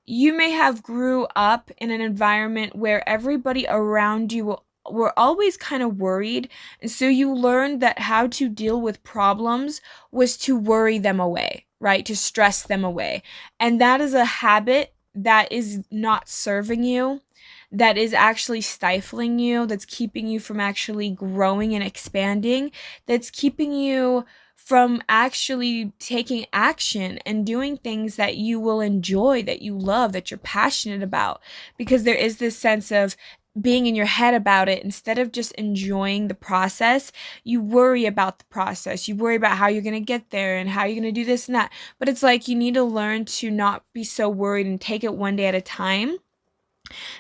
you may have grew up in an environment where everybody around you were always kind of worried. And so you learned that how to deal with problems was to worry them away, right? To stress them away. And that is a habit that is not serving you, that is actually stifling you, that's keeping you from actually growing and expanding, that's keeping you from actually taking action and doing things that you will enjoy, that you love, that you're passionate about. Because there is this sense of being in your head about it. Instead of just enjoying the process, you worry about the process. You worry about how you're going to get there and how you're going to do this and that. But it's like you need to learn to not be so worried and take it one day at a time.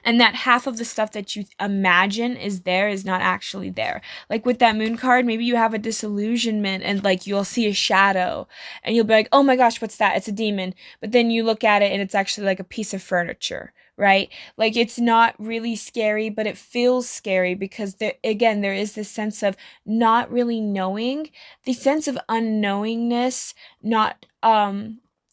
And that half of the stuff that you imagine is there is not actually there. Like with that moon card, maybe you have a disillusionment and like you'll see a shadow and you'll be like, oh my gosh, what's that? It's a demon. But then you look at it and it's actually like a piece of furniture, right? Like it's not really scary, but it feels scary because there is this sense of not really knowing, the sense of unknowingness, not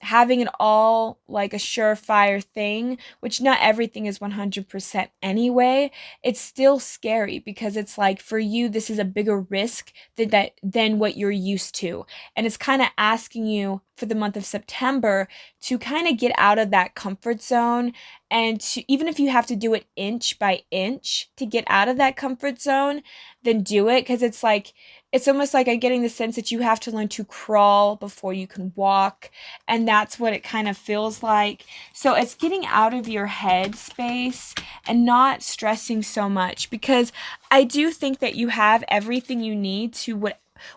having it all like a surefire thing, which not everything is 100% anyway. It's still scary because it's like for you this is a bigger risk than what you're used to, and it's kind of asking you for the month of September to kind of get out of that comfort zone, and to, even if you have to do it inch by inch to get out of that comfort zone, then do it, because it's almost like I'm getting the sense that you have to learn to crawl before you can walk. And that's what it kind of feels like. So it's getting out of your head space and not stressing so much, because I do think that you have everything you need to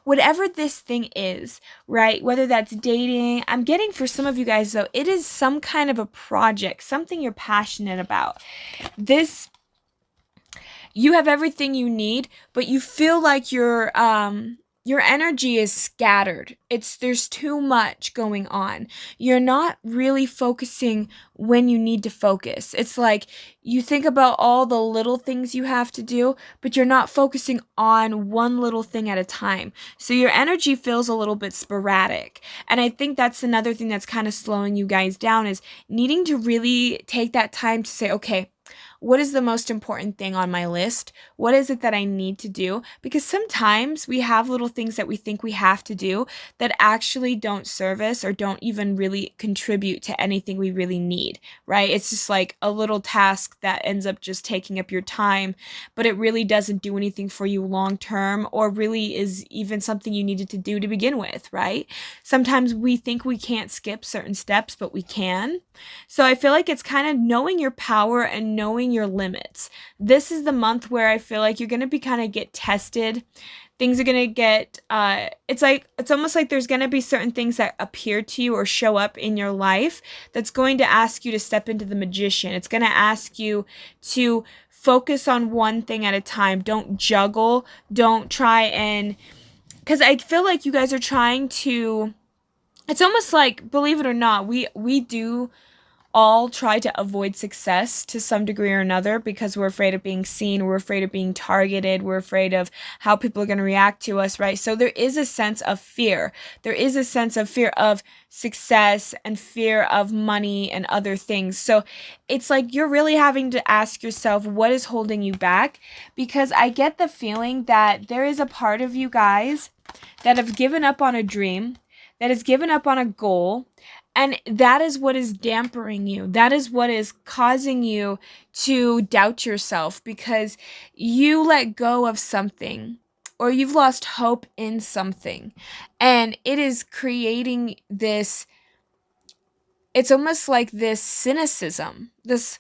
whatever this thing is, right? Whether that's dating, I'm getting for some of you guys though, it is some kind of a project, something you're passionate about. You have everything you need, but you feel like your energy is scattered. There's too much going on. You're not really focusing when you need to focus. It's like you think about all the little things you have to do, but you're not focusing on one little thing at a time. So your energy feels a little bit sporadic. And I think that's another thing that's kind of slowing you guys down, is needing to really take that time to say, okay, what is the most important thing on my list? What is it that I need to do? Because sometimes we have little things that we think we have to do that actually don't serve us or don't even really contribute to anything we really need, right? It's just like a little task that ends up just taking up your time, but it really doesn't do anything for you long term, or really is even something you needed to do to begin with, right? Sometimes we think we can't skip certain steps, but we can. So I feel like it's kind of knowing your power and knowing your limits. This is the month where I feel like you're going to be kind of get tested. Things are going to get, it's almost like there's going to be certain things that appear to you or show up in your life that's going to ask you to step into the magician. It's going to ask you to focus on one thing at a time. Don't juggle. Don't try and, because I feel like you guys are trying to, it's almost like, believe it or not, we do all try to avoid success to some degree or another because we're afraid of being seen, we're afraid of being targeted, we're afraid of how people are going to react to us, right? So there is a sense of fear. There is a sense of fear of success and fear of money and other things. So it's like you're really having to ask yourself, what is holding you back? Because I get the feeling that there is a part of you guys that have given up on a dream, that has given up on a goal, and that is what is dampening you. That is what is causing you to doubt yourself because you let go of something or you've lost hope in something. And it is creating this, it's almost like this cynicism, this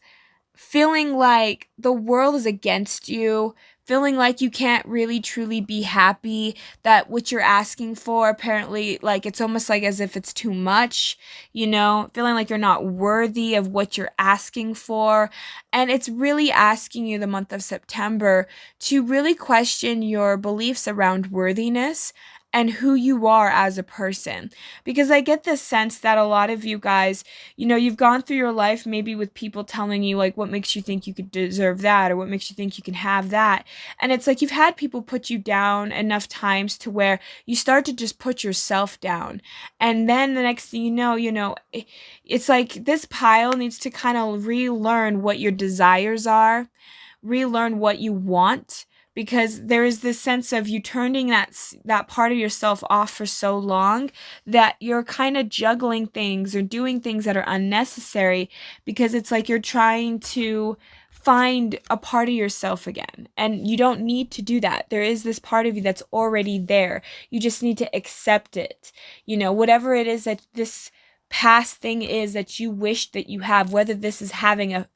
feeling like the world is against you, feeling like you can't really truly be happy, that what you're asking for apparently, like it's almost like as if it's too much, feeling like you're not worthy of what you're asking for. And it's really asking you the month of September to really question your beliefs around worthiness and who you are as a person. Because I get the sense that a lot of you guys, you've gone through your life maybe with people telling you like what makes you think you could deserve that or what makes you think you can have that. And it's like you've had people put you down enough times to where you start to just put yourself down. And then the next thing you know, it's like this pile needs to kind of relearn what your desires are, relearn what you want, because there is this sense of you turning that part of yourself off for so long that you're kind of juggling things or doing things that are unnecessary because it's like you're trying to find a part of yourself again. And you don't need to do that. There is this part of you that's already there. You just need to accept it. Whatever it is that this past thing is that you wish that you have, whether this is having a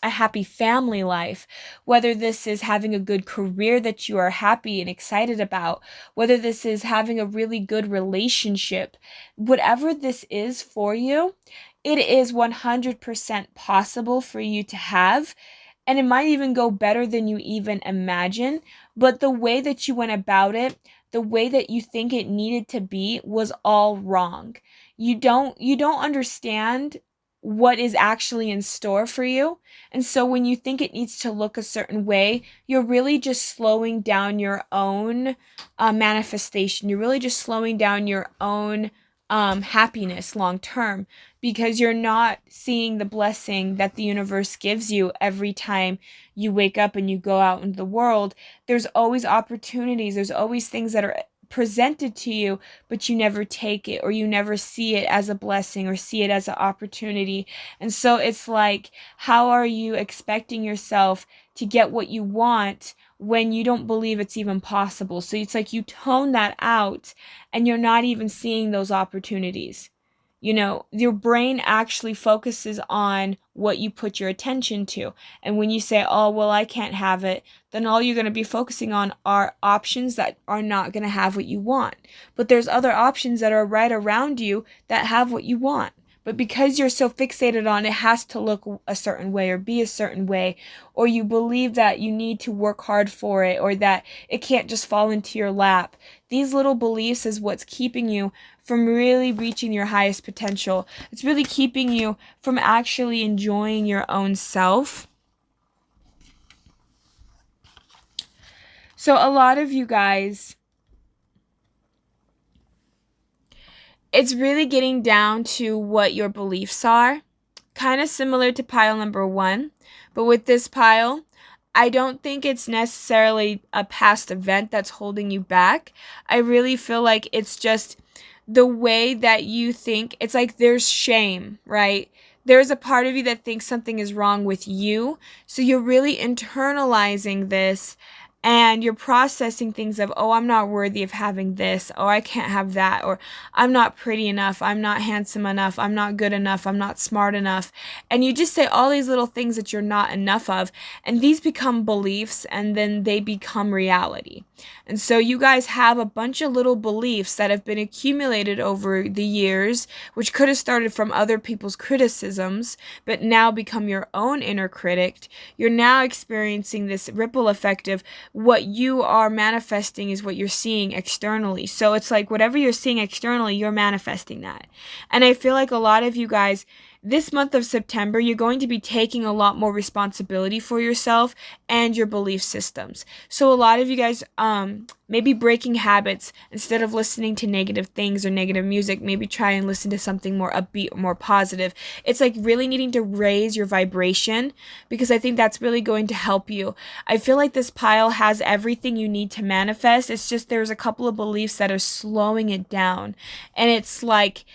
happy family life, whether this is having a good career that you are happy and excited about, whether this is having a really good relationship, whatever this is for you, it is 100% possible for you to have. And it might even go better than you even imagine. But the way that you went about it, the way that you think it needed to be was all wrong. You don't understand what is actually in store for you. And so when you think it needs to look a certain way, you're really just slowing down your own manifestation. You're really just slowing down your own happiness long term because you're not seeing the blessing that the universe gives you every time you wake up and you go out into the world. There's always opportunities. There's always things that are presented to you, but you never take it or you never see it as a blessing or see it as an opportunity. And so it's like, how are you expecting yourself to get what you want when you don't believe it's even possible? So it's like you tone that out and you're not even seeing those opportunities. Your brain actually focuses on what you put your attention to. And when you say, oh, well, I can't have it, then all you're going to be focusing on are options that are not going to have what you want. But there's other options that are right around you that have what you want. But because you're so fixated on it has to look a certain way or be a certain way, or you believe that you need to work hard for it or that it can't just fall into your lap, these little beliefs is what's keeping you from really reaching your highest potential. It's really keeping you from actually enjoying your own self. So a lot of you guys, it's really getting down to what your beliefs are kind of similar to pile number 1, but with this pile, I don't think it's necessarily a past event that's holding you back. I really feel like it's just the way that you think. It's like there's shame, right? There's a part of you that thinks something is wrong with you. So you're really internalizing this and you're processing things of, oh, I'm not worthy of having this. Oh, I can't have that. Or I'm not pretty enough. I'm not handsome enough. I'm not good enough. I'm not smart enough. And you just say all these little things that you're not enough of. And these become beliefs and then they become reality. And so you guys have a bunch of little beliefs that have been accumulated over the years, which could have started from other people's criticisms, but now become your own inner critic. You're now experiencing this ripple effect of what you are manifesting is what you're seeing externally. So it's like whatever you're seeing externally, you're manifesting that. And I feel like a lot of you guys, this month of September, you're going to be taking a lot more responsibility for yourself and your belief systems. So a lot of you guys, maybe breaking habits. Instead of listening to negative things or negative music, maybe try and listen to something more upbeat or more positive. It's like really needing to raise your vibration, because I think that's really going to help you. I feel like this pile has everything you need to manifest. It's just there's a couple of beliefs that are slowing it down. And it's like,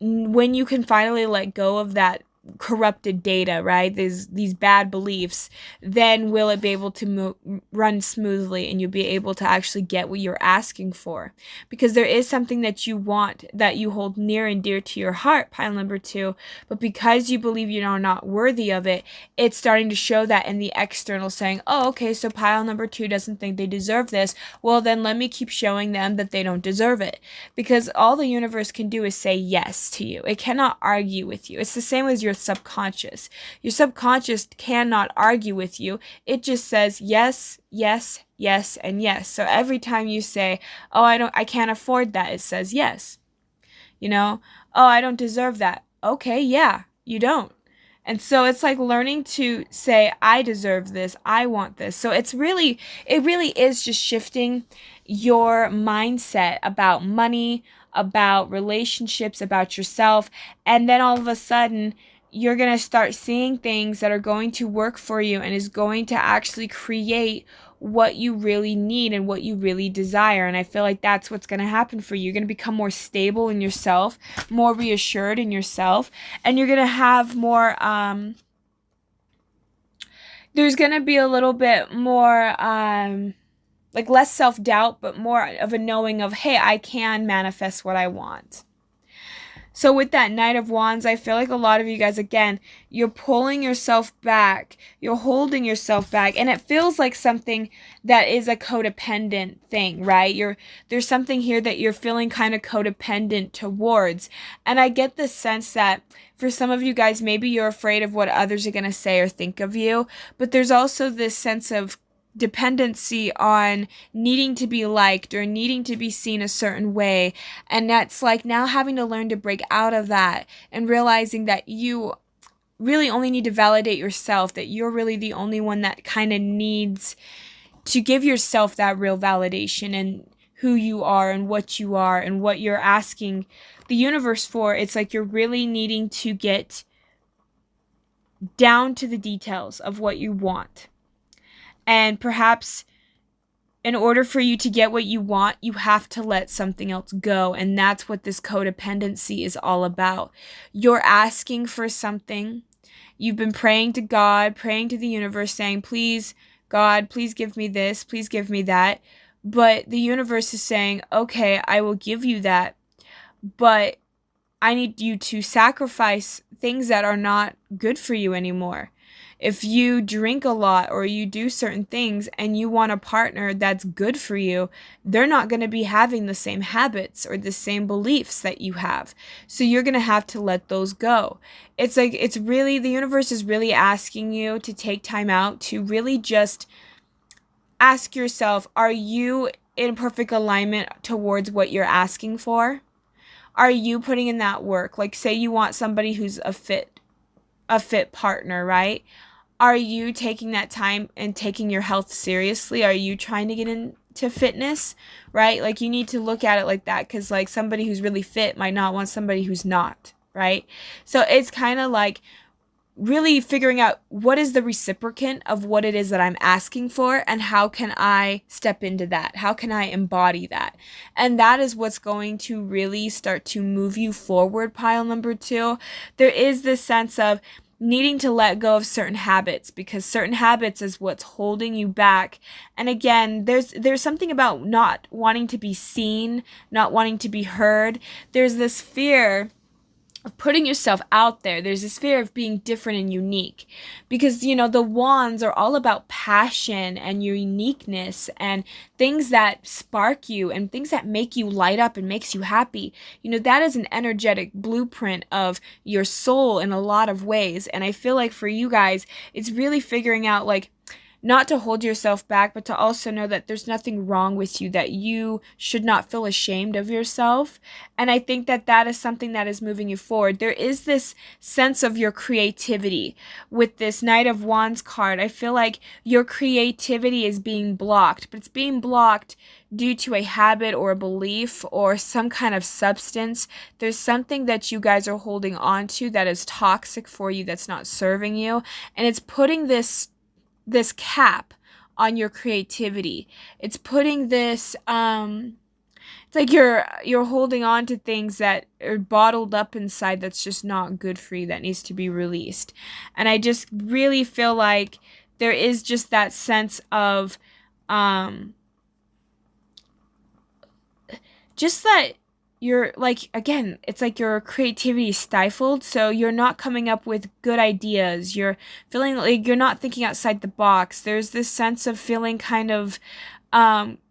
when you can finally let go of that corrupted data, right? These bad beliefs, then will it be able to run smoothly and you'll be able to actually get what you're asking for. Because there is something that you want, that you hold near and dear to your heart, pile number 2, but because you believe you are not worthy of it, it's starting to show that in the external, saying, oh, okay, so pile number 2 doesn't think they deserve this. Well, then let me keep showing them that they don't deserve it. Because all the universe can do is say yes to you. It cannot argue with you. It's the same as your subconscious. Your subconscious cannot argue with you. It just says yes, yes, yes, and yes. So every time you say, oh, I can't afford that, it says yes. You know, oh, I don't deserve that. Okay, yeah, you don't. And so it's like learning to say, I deserve this, I want this. So it really is just shifting your mindset about money, about relationships, about yourself. And then all of a sudden, you're going to start seeing things that are going to work for you and is going to actually create what you really need and what you really desire. And I feel like that's what's going to happen for you. You're going to become more stable in yourself, more reassured in yourself, and you're going to have more, there's going to be a little bit more, like less self-doubt, but more of a knowing of, hey, I can manifest what I want. So with that Knight of Wands, I feel like a lot of you guys, again, you're pulling yourself back, you're holding yourself back, and it feels like something that is a codependent thing, right? There's something here that you're feeling kind of codependent towards. And I get the sense that for some of you guys, maybe you're afraid of what others are going to say or think of you, but there's also this sense of dependency on needing to be liked or needing to be seen a certain way. And that's like now having to learn to break out of that and realizing that you really only need to validate yourself, that you're really the only one that kind of needs to give yourself that real validation and who you are and what you're asking the universe for. It's like you're really needing to get down to the details of what you want. And perhaps in order for you to get what you want, you have to let something else go. And that's what this codependency is all about. You're asking for something. You've been praying to God, praying to the universe, saying, please, God, please give me this, please give me that. But the universe is saying, okay, I will give you that, but I need you to sacrifice things that are not good for you anymore. If you drink a lot or you do certain things and you want a partner that's good for you, they're not going to be having the same habits or the same beliefs that you have. So you're going to have to let those go. It's like, it's really, the universe is really asking you to take time out to really just ask yourself, are you in perfect alignment towards what you're asking for? Are you putting in that work? Like, say you want somebody who's a fit partner, right? Are you taking that time and taking your health seriously? Are you trying to get into fitness, right? Like, you need to look at it like that, because like somebody who's really fit might not want somebody who's not, right? So it's kind of like really figuring out what is the reciprocant of what it is that I'm asking for, and how can I step into that? How can I embody that? And that is what's going to really start to move you forward, pile number 2. There is this sense of needing to let go of certain habits, because certain habits is what's holding you back. And again, there's something about not wanting to be seen, not wanting to be heard. There's this fear of putting yourself out there. There's this fear of being different and unique, because, you know, the wands are all about passion and your uniqueness and things that spark you and things that make you light up and makes you happy. You know, that is an energetic blueprint of your soul in a lot of ways. And I feel like for you guys, it's really figuring out, like, not to hold yourself back, but to also know that there's nothing wrong with you, that you should not feel ashamed of yourself. And I think that that is something that is moving you forward. There is this sense of your creativity with this Knight of Wands card. I feel like your creativity is being blocked, but it's being blocked due to a habit or a belief or some kind of substance. There's something that you guys are holding on to that is toxic for you, that's not serving you, and it's putting this cap on your creativity. It's putting this it's like you're holding on to things that are bottled up inside, that's just not good for you, that needs to be released. And I just really feel like there is just that sense of just that you're like, again, it's like your creativity is stifled, so you're not coming up with good ideas. You're feeling like you're not thinking outside the box. There's this sense of feeling kind of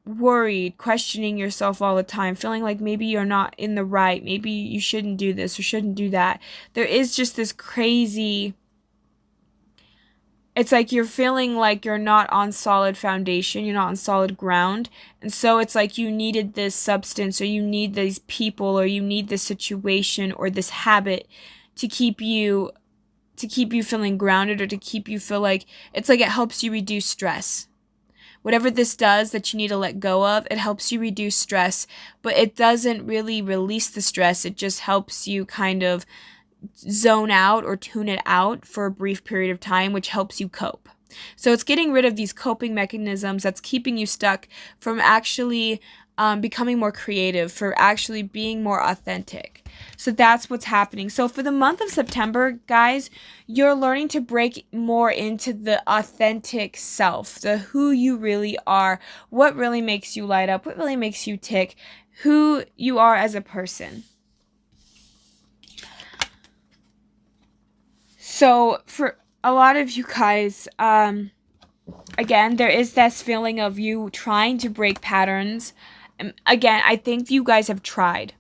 worried, questioning yourself all the time, feeling like maybe you're not in the right, maybe you shouldn't do this or shouldn't do that. There is just this crazy, it's like you're feeling like you're not on solid foundation, you're not on solid ground. And so it's like you needed this substance, or you need these people, or you need this situation or this habit to keep you feeling grounded, or to keep you feel like, it's like it helps you reduce stress. Whatever this does that you need to let go of, it helps you reduce stress, but it doesn't really release the stress. It just helps you kind of zone out or tune it out for a brief period of time, which helps you cope. So it's getting rid of these coping mechanisms that's keeping you stuck from actually becoming more creative, for actually being more authentic. So that's what's happening. So for the month of September, guys, you're learning to break more into the authentic self, the who you really are, what really makes you light up, what really makes you tick, who you are as a person. So for a lot of you guys, again, there is this feeling of you trying to break patterns. Again, I think you guys have tried.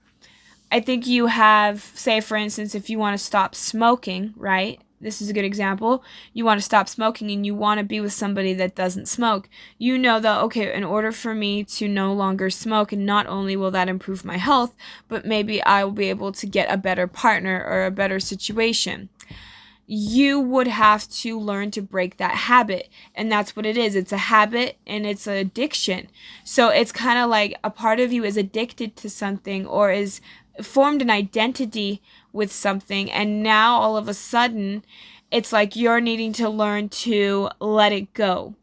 I think you have, say, for instance, if you want to stop smoking, right? This is a good example. You want to stop smoking and you want to be with somebody that doesn't smoke. You know that, okay, in order for me to no longer smoke, and not only will that improve my health, but maybe I will be able to get a better partner or a better situation. You would have to learn to break that habit. And that's what it is. It's a habit and it's an addiction. So it's kind of like a part of you is addicted to something, or is formed an identity with something. And now all of a sudden, it's like you're needing to learn to let it go.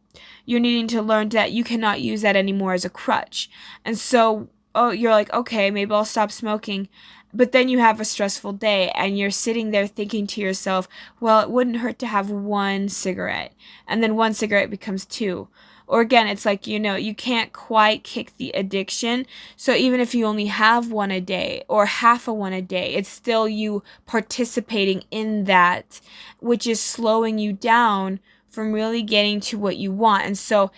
You're needing to learn that you cannot use that anymore as a crutch. And so, you're like, okay, maybe I'll stop smoking. But then you have a stressful day and you're sitting there thinking to yourself, well, it wouldn't hurt to have one cigarette. And then one cigarette becomes two. Or again, it's like, you can't quite kick the addiction. So even if you only have one a day or half a one a day, it's still you participating in that, which is slowing you down from really getting to what you want. And so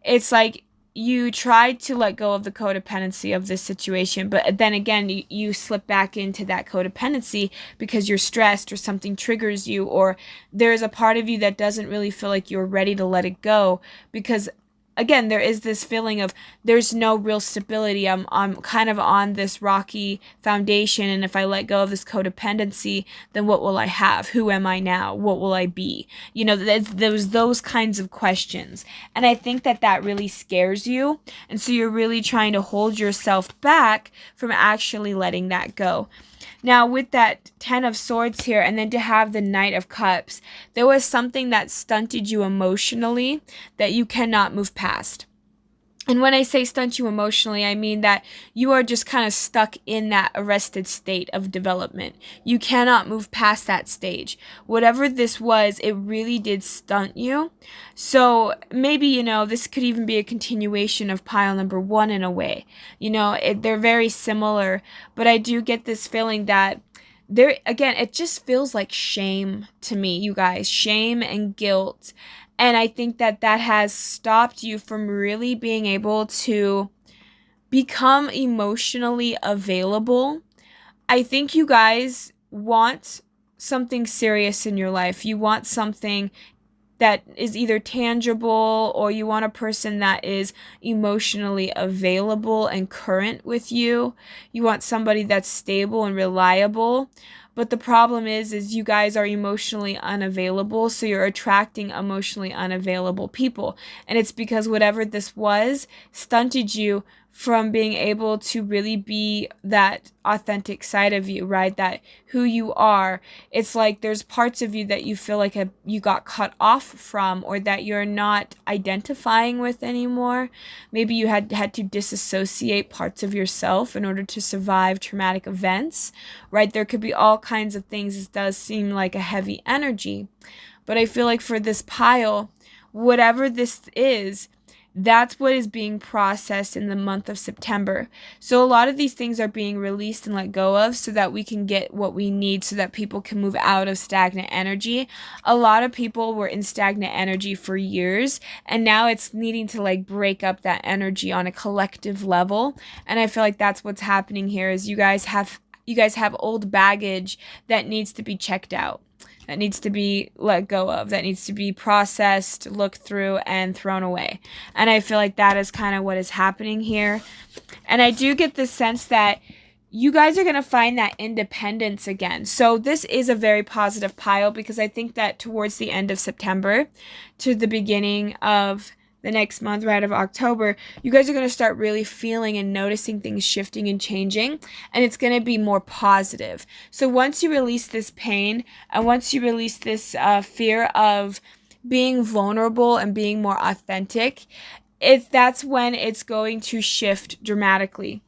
it's like, you try to let go of the codependency of this situation, but then again, you slip back into that codependency because you're stressed or something triggers you, or there's a part of you that doesn't really feel like you're ready to let it go, because again, there is this feeling of there's no real stability. I'm kind of on this rocky foundation, and if I let go of this codependency, then what will I have? Who am I now? What will I be? You know, there's those kinds of questions. And I think that that really scares you. And so you're really trying to hold yourself back from actually letting that go. Now, with that Ten of Swords here, and then to have the Knight of Cups, there was something that stunted you emotionally that you cannot move past. And when I say stunt you emotionally, I mean that you are just kind of stuck in that arrested state of development. You cannot move past that stage. Whatever this was, it really did stunt you. So maybe, you know, this could even be a continuation of pile number 1 in a way. You know, they're very similar, but I do get this feeling that there, again, it just feels like shame to me, you guys. Shame and guilt. And I think that that has stopped you from really being able to become emotionally available. I think you guys want something serious in your life. You want something that is either tangible, or you want a person that is emotionally available and current with you. You want somebody that's stable and reliable. But the problem is you guys are emotionally unavailable, so you're attracting emotionally unavailable people. And it's because whatever this was stunted you from being able to really be that authentic side of you, right? That who you are. It's like there's parts of you that you feel like you got cut off from, or that you're not identifying with anymore. Maybe you had to disassociate parts of yourself in order to survive traumatic events, right? There could be all kinds of things. It does seem like a heavy energy. But I feel like for this pile, whatever this is, that's what is being processed in the month of September. So a lot of these things are being released and let go of so that we can get what we need, so that people can move out of stagnant energy. A lot of people were in stagnant energy for years, and now it's needing to like break up that energy on a collective level. And I feel like that's what's happening here is you guys have old baggage that needs to be checked out, that needs to be let go of, that needs to be processed, looked through, and thrown away. And I feel like that is kind of what is happening here. And I do get the sense that you guys are going to find that independence again. So this is a very positive pile, because I think that towards the end of September to the beginning of the next month, right, of October, you guys are going to start really feeling and noticing things shifting and changing, and it's going to be more positive. So once you release this pain, and once you release this fear of being vulnerable and being more authentic, that's when it's going to shift dramatically.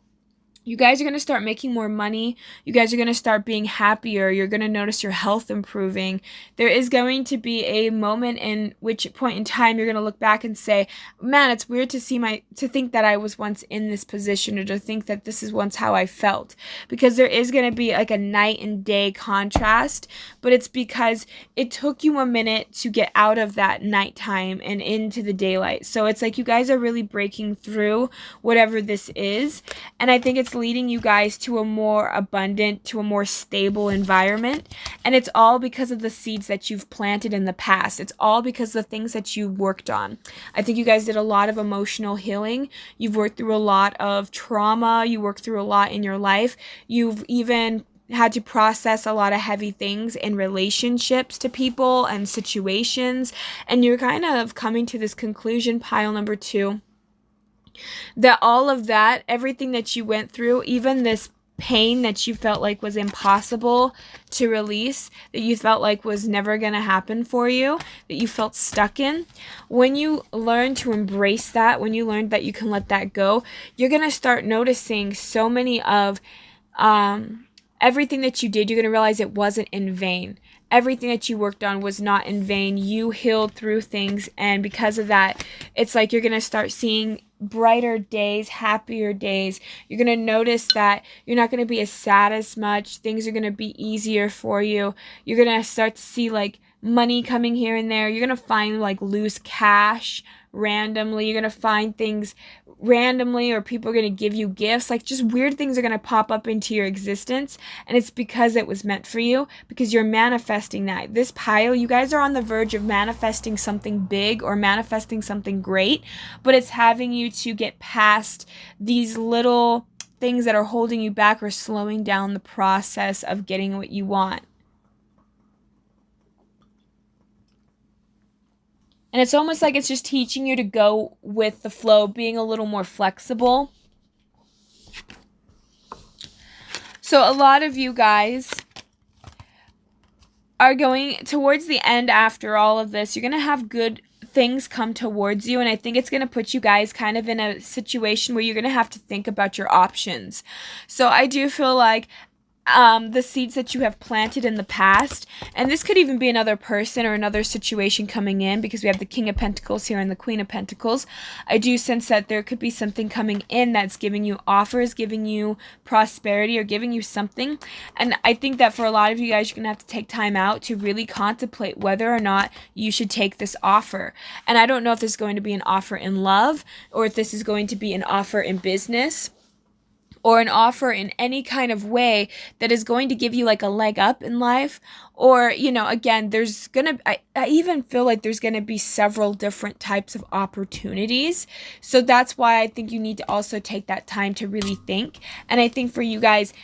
You guys are going to start making more money. You guys are going to start being happier. You're going to notice your health improving. There is going to be a moment in which point in time you're going to look back and say, man, it's weird to think that I was once in this position, or to think that this is once how I felt. Because there is going to be like a night and day contrast, but it's because it took you a minute to get out of that nighttime and into the daylight. So it's like you guys are really breaking through whatever this is. And I think it's leading you guys to a more abundant, to a more stable environment. And it's all because of the seeds that you've planted in the past. It's all because of the things that you worked on. I think you guys did a lot of emotional healing. You've worked through a lot of trauma. You worked through a lot in your life. You've even had to process a lot of heavy things in relationships to people and situations. And you're kind of coming to this conclusion, pile number 2, that all of that, everything that you went through, even this pain that you felt like was impossible to release, that you felt like was never going to happen for you, that you felt stuck in, when you learn to embrace that, when you learn that you can let that go, you're going to start noticing so many of everything that you did. You're going to realize it wasn't in vain. Everything that you worked on was not in vain. You healed through things, and because of that, it's like you're going to start seeing brighter days, happier days. You're going to notice that you're not going to be as sad as much. Things are going to be easier for you. You're going to start to see like money coming here and there. You're going to find like loose cash, randomly. You're going to find things randomly, or people are going to give you gifts. Like, just weird things are going to pop up into your existence, and it's because it was meant for you, because you're manifesting that. This pile, you guys are on the verge of manifesting something big or manifesting something great, but it's having you to get past these little things that are holding you back or slowing down the process of getting what you want. And it's almost like it's just teaching you to go with the flow, being a little more flexible. So a lot of you guys are going towards the end after all of this. You're going to have good things come towards you, and I think it's going to put you guys kind of in a situation where you're going to have to think about your options. So I do feel like the seeds that you have planted in the past, and this could even be another person or another situation coming in, because we have the King of Pentacles here and the Queen of Pentacles. I do sense that there could be something coming in that's giving you offers, giving you prosperity, or giving you something. And I think that for a lot of you guys, you're gonna have to take time out to really contemplate whether or not you should take this offer. And I don't know if this is going to be an offer in love, or if this is going to be an offer in business, or an offer in any kind of way that is going to give you like a leg up in life. Or, you know, again, there's gonna, I even feel like there's gonna be several different types of opportunities. So that's why I think you need to also take that time to really think. And I think for you guys,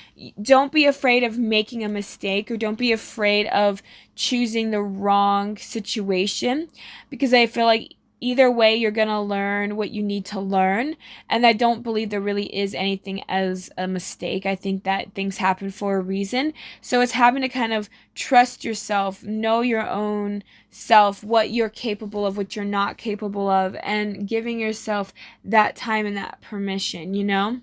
don't be afraid of making a mistake, or don't be afraid of choosing the wrong situation, because I feel like either way, you're going to learn what you need to learn. And I don't believe there really is anything as a mistake. I think that things happen for a reason. So it's having to kind of trust yourself, know your own self, what you're capable of, what you're not capable of, and giving yourself that time and that permission, you know?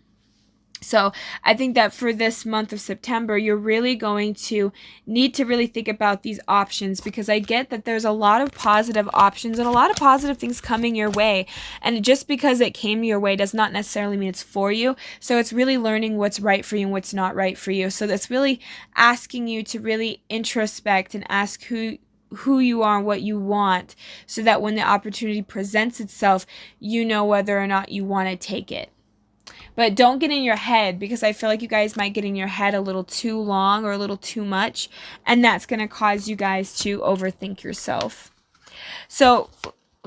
So I think that for this month of September, you're really going to need to really think about these options, because I get that there's a lot of positive options and a lot of positive things coming your way. And just because it came your way does not necessarily mean it's for you. So it's really learning what's right for you and what's not right for you. So that's really asking you to really introspect and ask who you are and what you want, so that when the opportunity presents itself, you know whether or not you want to take it. But don't get in your head, because I feel like you guys might get in your head a little too long or a little too much, and that's going to cause you guys to overthink yourself. So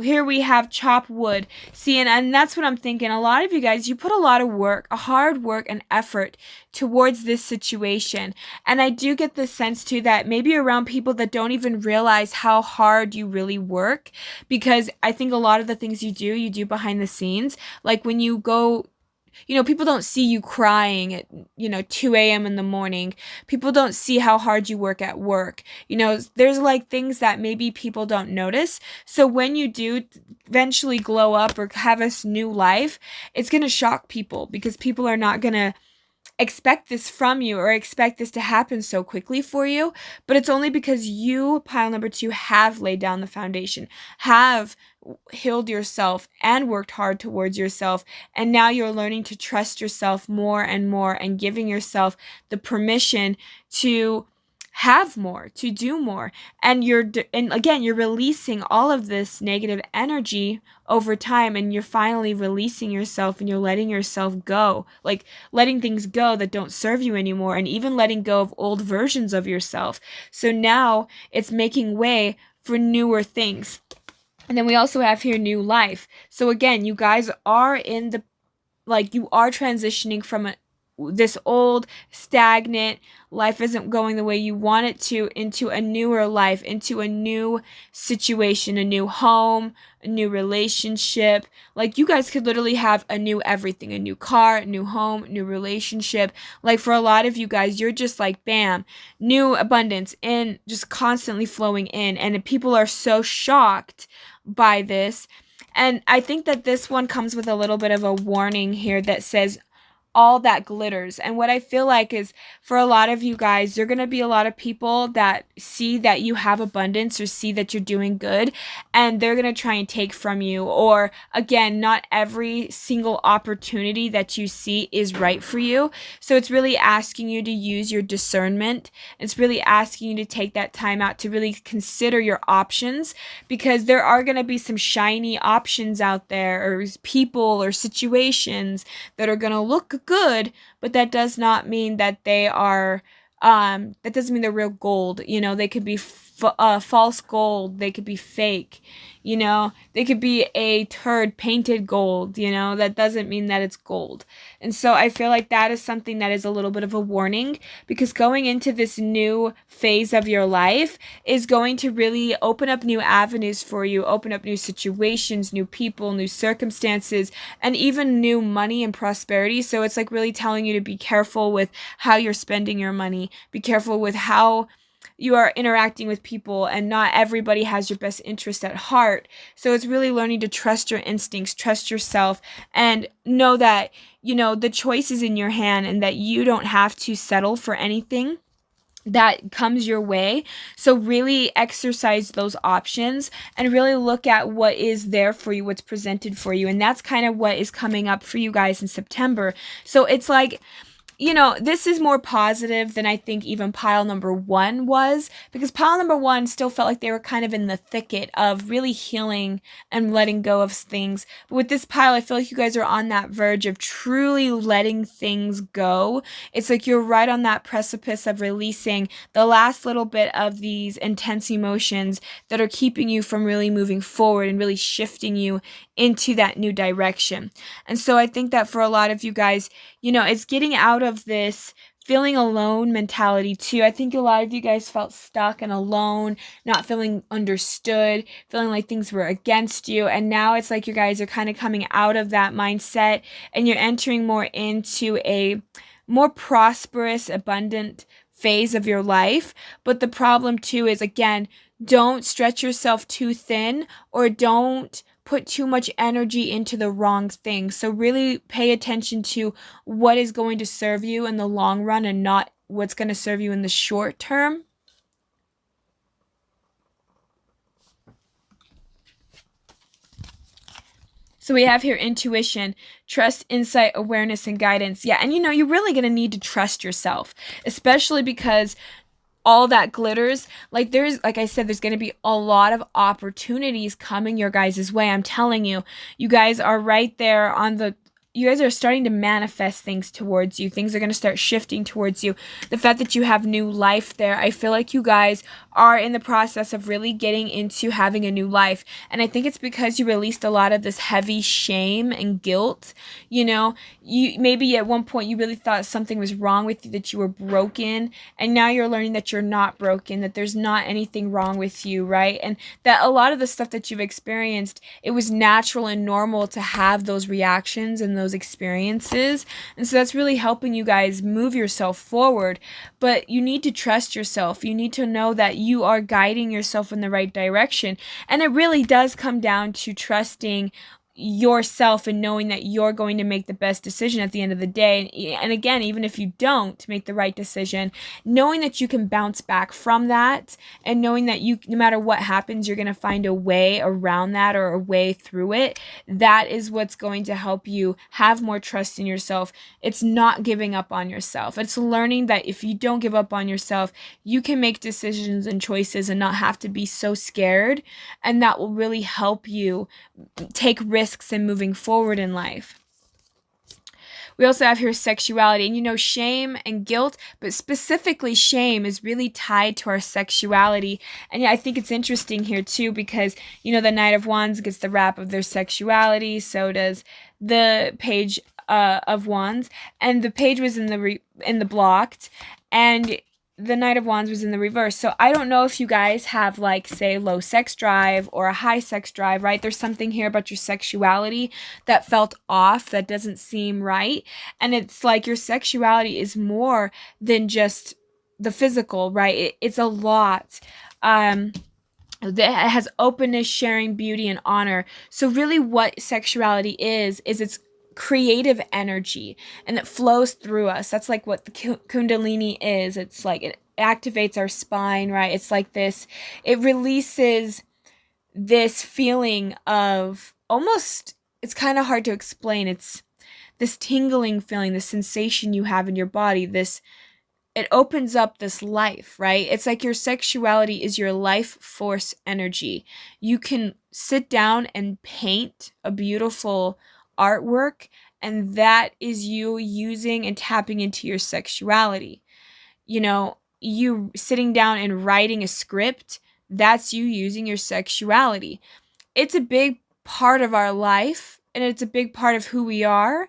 here we have chop wood. See, and that's what I'm thinking. A lot of you guys, you put a lot of work, a hard work and effort towards this situation. And I do get the sense too that maybe you're around people that don't even realize how hard you really work, because I think a lot of the things you do behind the scenes. Like when you go, you know, people don't see you crying at, 2 a.m. in the morning. People don't see how hard you work at work. You know, there's like things that maybe people don't notice. So when you do eventually glow up or have a new life, it's going to shock people, because people are not going to expect this from you or expect this to happen so quickly for you. But it's only because you, pile number 2, have laid down the foundation, have healed yourself and worked hard towards yourself, and now you're learning to trust yourself more and more, and giving yourself the permission to have more, to do more. And again, you're releasing all of this negative energy over time, and you're finally releasing yourself, and you're letting yourself go, like letting things go that don't serve you anymore, and even letting go of old versions of yourself. So now it's making way for newer things. And then we also have here new life. So again, you guys are you are transitioning from this old, stagnant life isn't going the way you want it to, into a newer life, into a new situation, a new home, a new relationship. Like, you guys could literally have a new everything, a new car, a new home, new relationship. Like, for a lot of you guys, you're just like, bam, new abundance in, just constantly flowing in. And people are so shocked by this. And I think that this one comes with a little bit of a warning here that says, all that glitters. And what I feel like is, for a lot of you guys, there are going to be a lot of people that see that you have abundance or see that you're doing good, and they're going to try and take from you. Or again, not every single opportunity that you see is right for you. So it's really asking you to use your discernment. It's really asking you to take that time out to really consider your options, because there are going to be some shiny options out there, or people or situations that are going to look good, but that does not mean that they are that doesn't mean they're real gold. They could be false gold. They could be fake. They could be a turd painted gold. That doesn't mean that it's gold. And so I feel like that is something that is a little bit of a warning, because going into this new phase of your life is going to really open up new avenues for you, open up new situations, new people, new circumstances, and even new money and prosperity. So it's like really telling you to be careful with how you're spending your money, be careful with how you are interacting with people, and not everybody has your best interest at heart. So it's really learning to trust your instincts, trust yourself, and know that, the choice is in your hand, and that you don't have to settle for anything that comes your way. So really exercise those options and really look at what is there for you, what's presented for you. And that's kind of what is coming up for you guys in September. So it's like, this is more positive than I think even pile number 1 was, because pile number 1 still felt like they were kind of in the thicket of really healing and letting go of things. But with this pile, I feel like you guys are on that verge of truly letting things go. It's like you're right on that precipice of releasing the last little bit of these intense emotions that are keeping you from really moving forward and really shifting you into that new direction. And so I think that for a lot of you guys, it's getting out of this feeling alone mentality too. I think a lot of you guys felt stuck and alone, not feeling understood, feeling like things were against you. And now it's like you guys are kind of coming out of that mindset, and you're entering more into a more prosperous, abundant phase of your life. But the problem too is, again, don't stretch yourself too thin, or don't put too much energy into the wrong thing. So really pay attention to what is going to serve you in the long run, and not what's going to serve you in the short term. So we have here intuition, trust, insight, awareness, and guidance. Yeah, and you're really going to need to trust yourself, especially because all that glitters, like I said, there's going to be a lot of opportunities coming your guys' way. I'm telling you, you guys are right there you guys are starting to manifest things towards you. Things are going to start shifting towards you. The fact that you have new life there, I feel like you guys are in the process of really getting into having a new life. And I think it's because you released a lot of this heavy shame and guilt. You maybe at one point you really thought something was wrong with you, that you were broken. And now you're learning that you're not broken, that there's not anything wrong with you, right? And that a lot of the stuff that you've experienced, it was natural and normal to have those reactions and those experiences. And so that's really helping you guys move yourself forward. But you need to trust yourself. You need to know that you are guiding yourself in the right direction. And it really does come down to trusting yourself and knowing that you're going to make the best decision at the end of the day. And again, even if you don't make the right decision, knowing that you can bounce back from that, and knowing that no matter what happens, you're going to find a way around that, or a way through it. That is what's going to help you have more trust in yourself. It's not giving up on yourself. It's learning that if you don't give up on yourself, you can make decisions and choices and not have to be so scared. And that will really help you take risks and moving forward in life. We also have here sexuality, and shame and guilt, but specifically shame is really tied to our sexuality. And I think it's interesting here too, because the Knight of Wands gets the rap of their sexuality, so does the Page of Wands, and the Page was in the blocked, and the Knight of Wands was in the reverse. So I don't know if you guys have, like, say, low sex drive or a high sex drive, right? There's something here about your sexuality that felt off, that doesn't seem right. And it's like your sexuality is more than just the physical, right? It's a lot. That has openness, sharing, beauty, and honor. So really what sexuality is it's creative energy, and it flows through us. That's like what the Kundalini is. It's like it activates our spine, right? It's like this, it releases this feeling of almost, it's kind of hard to explain. It's this tingling feeling, the sensation you have in your body, this, it opens up this life, right? It's like your sexuality is your life force energy. You can sit down and paint a beautiful artwork, and that is you using and tapping into your sexuality. You know, you sitting down and writing a script, that's you using your sexuality. It's a big part of our life, and it's a big part of who we are.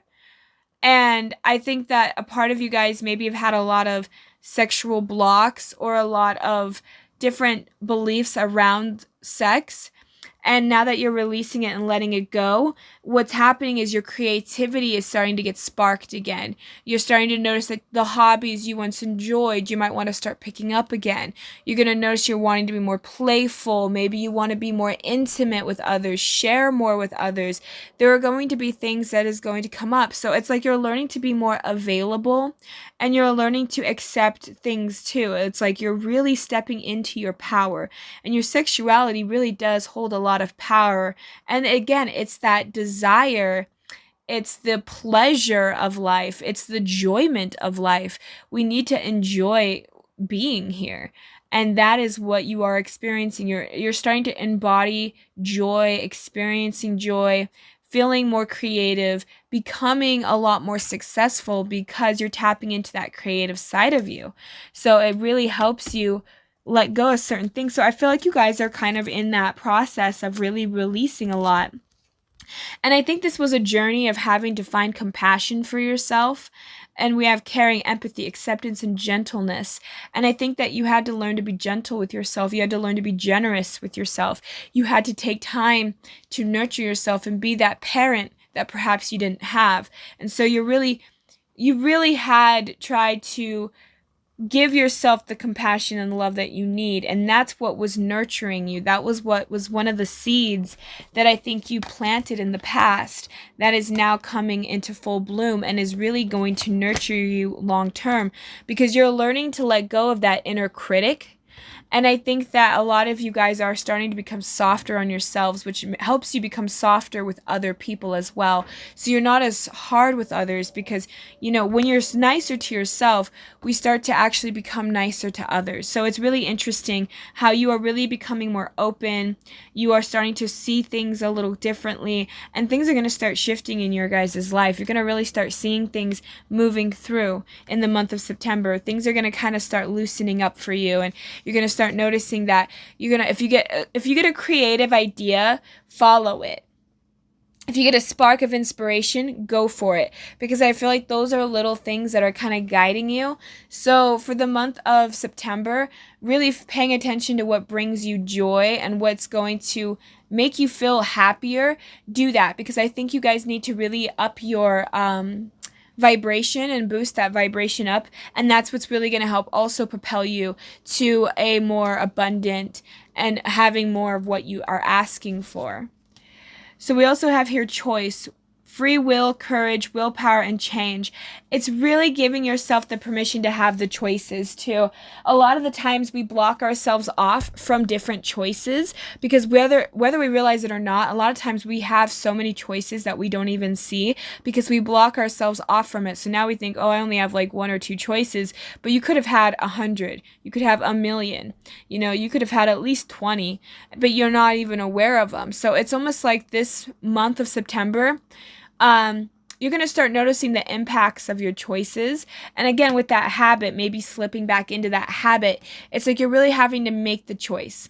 And I think that a part of you guys maybe have had a lot of sexual blocks or a lot of different beliefs around sex. And now that you're releasing it and letting it go, what's happening is your creativity is starting to get sparked again. You're starting to notice that the hobbies you once enjoyed, you might want to start picking up again. You're going to notice you're wanting to be more playful. Maybe you want to be more intimate with others, share more with others. There are going to be things that is going to come up. So it's like you're learning to be more available, and you're learning to accept things too. It's like you're really stepping into your power, and your sexuality really does hold a lot of power. And again, it's that desire, it's the pleasure of life, it's the enjoyment of life. We need to enjoy being here, and that is what you are experiencing. You're starting to embody joy, experiencing joy, feeling more creative, becoming a lot more successful because you're tapping into that creative side of you. So it really helps you let go of certain things. So I feel like you guys are kind of in that process of really releasing a lot. And I think this was a journey of having to find compassion for yourself. And we have caring, empathy, acceptance, and gentleness. And I think that you had to learn to be gentle with yourself. You had to learn to be generous with yourself. You had to take time to nurture yourself and be that parent that perhaps you didn't have. And so you really had tried to give yourself the compassion and love that you need. And that's what was nurturing you. That was what was one of the seeds that I think you planted in the past that is now coming into full bloom and is really going to nurture you long term, because you're learning to let go of that inner critic. And I think that a lot of you guys are starting to become softer on yourselves, which helps you become softer with other people as well. So you're not as hard with others, because, you know, when you're nicer to yourself, we start to actually become nicer to others. So it's really interesting how you are really becoming more open. You are starting to see things a little differently, and things are going to start shifting in your guys' life. You're going to really start seeing things moving through in the month of September. Things are going to kind of start loosening up for you, and you're going to start noticing that you're gonna, if you get a creative idea, follow it. If you get a spark of inspiration, go for it, because I feel like those are little things that are kind of guiding you. So for the month of September, really paying attention to what brings you joy and what's going to make you feel happier, do that, because I think you guys need to really up your vibration and boost that vibration up, and that's what's really going to help also propel you to a more abundant and having more of what you are asking for. So we also have here choice, free will, courage, willpower, and change. It's really giving yourself the permission to have the choices too. A lot of the times we block ourselves off from different choices, because whether we realize it or not, a lot of times we have so many choices that we don't even see because we block ourselves off from it. So now we think, oh, I only have like 1 or 2 choices, but you could have had 100, you could have 1,000,000, you know, you could have had at least 20, but you're not even aware of them. So it's almost like this month of September, you're going to start noticing the impacts of your choices. And again, with that habit, maybe slipping back into that habit, it's like you're really having to make the choice.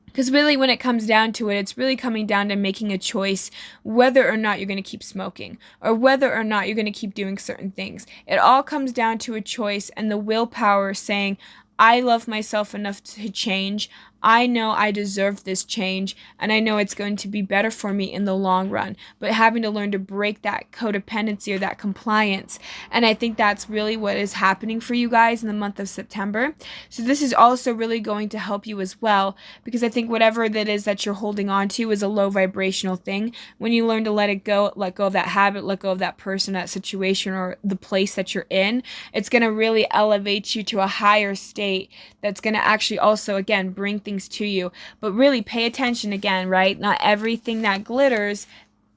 Because really, when it comes down to it, it's really coming down to making a choice whether or not you're going to keep smoking, or whether or not you're going to keep doing certain things. It all comes down to a choice and the willpower saying, I love myself enough to change. I know I deserve this change, and I know it's going to be better for me in the long run. But having to learn to break that codependency or that compliance. And I think that's really what is happening for you guys in the month of September. So this is also really going to help you as well, because I think whatever that is that you're holding on to is a low vibrational thing. When you learn to let go of that habit, let go of that person, that situation, or the place that you're in, it's going to really elevate you to a higher state that's going to actually also, again, bring things to you. But really pay attention again, right? Not everything that glitters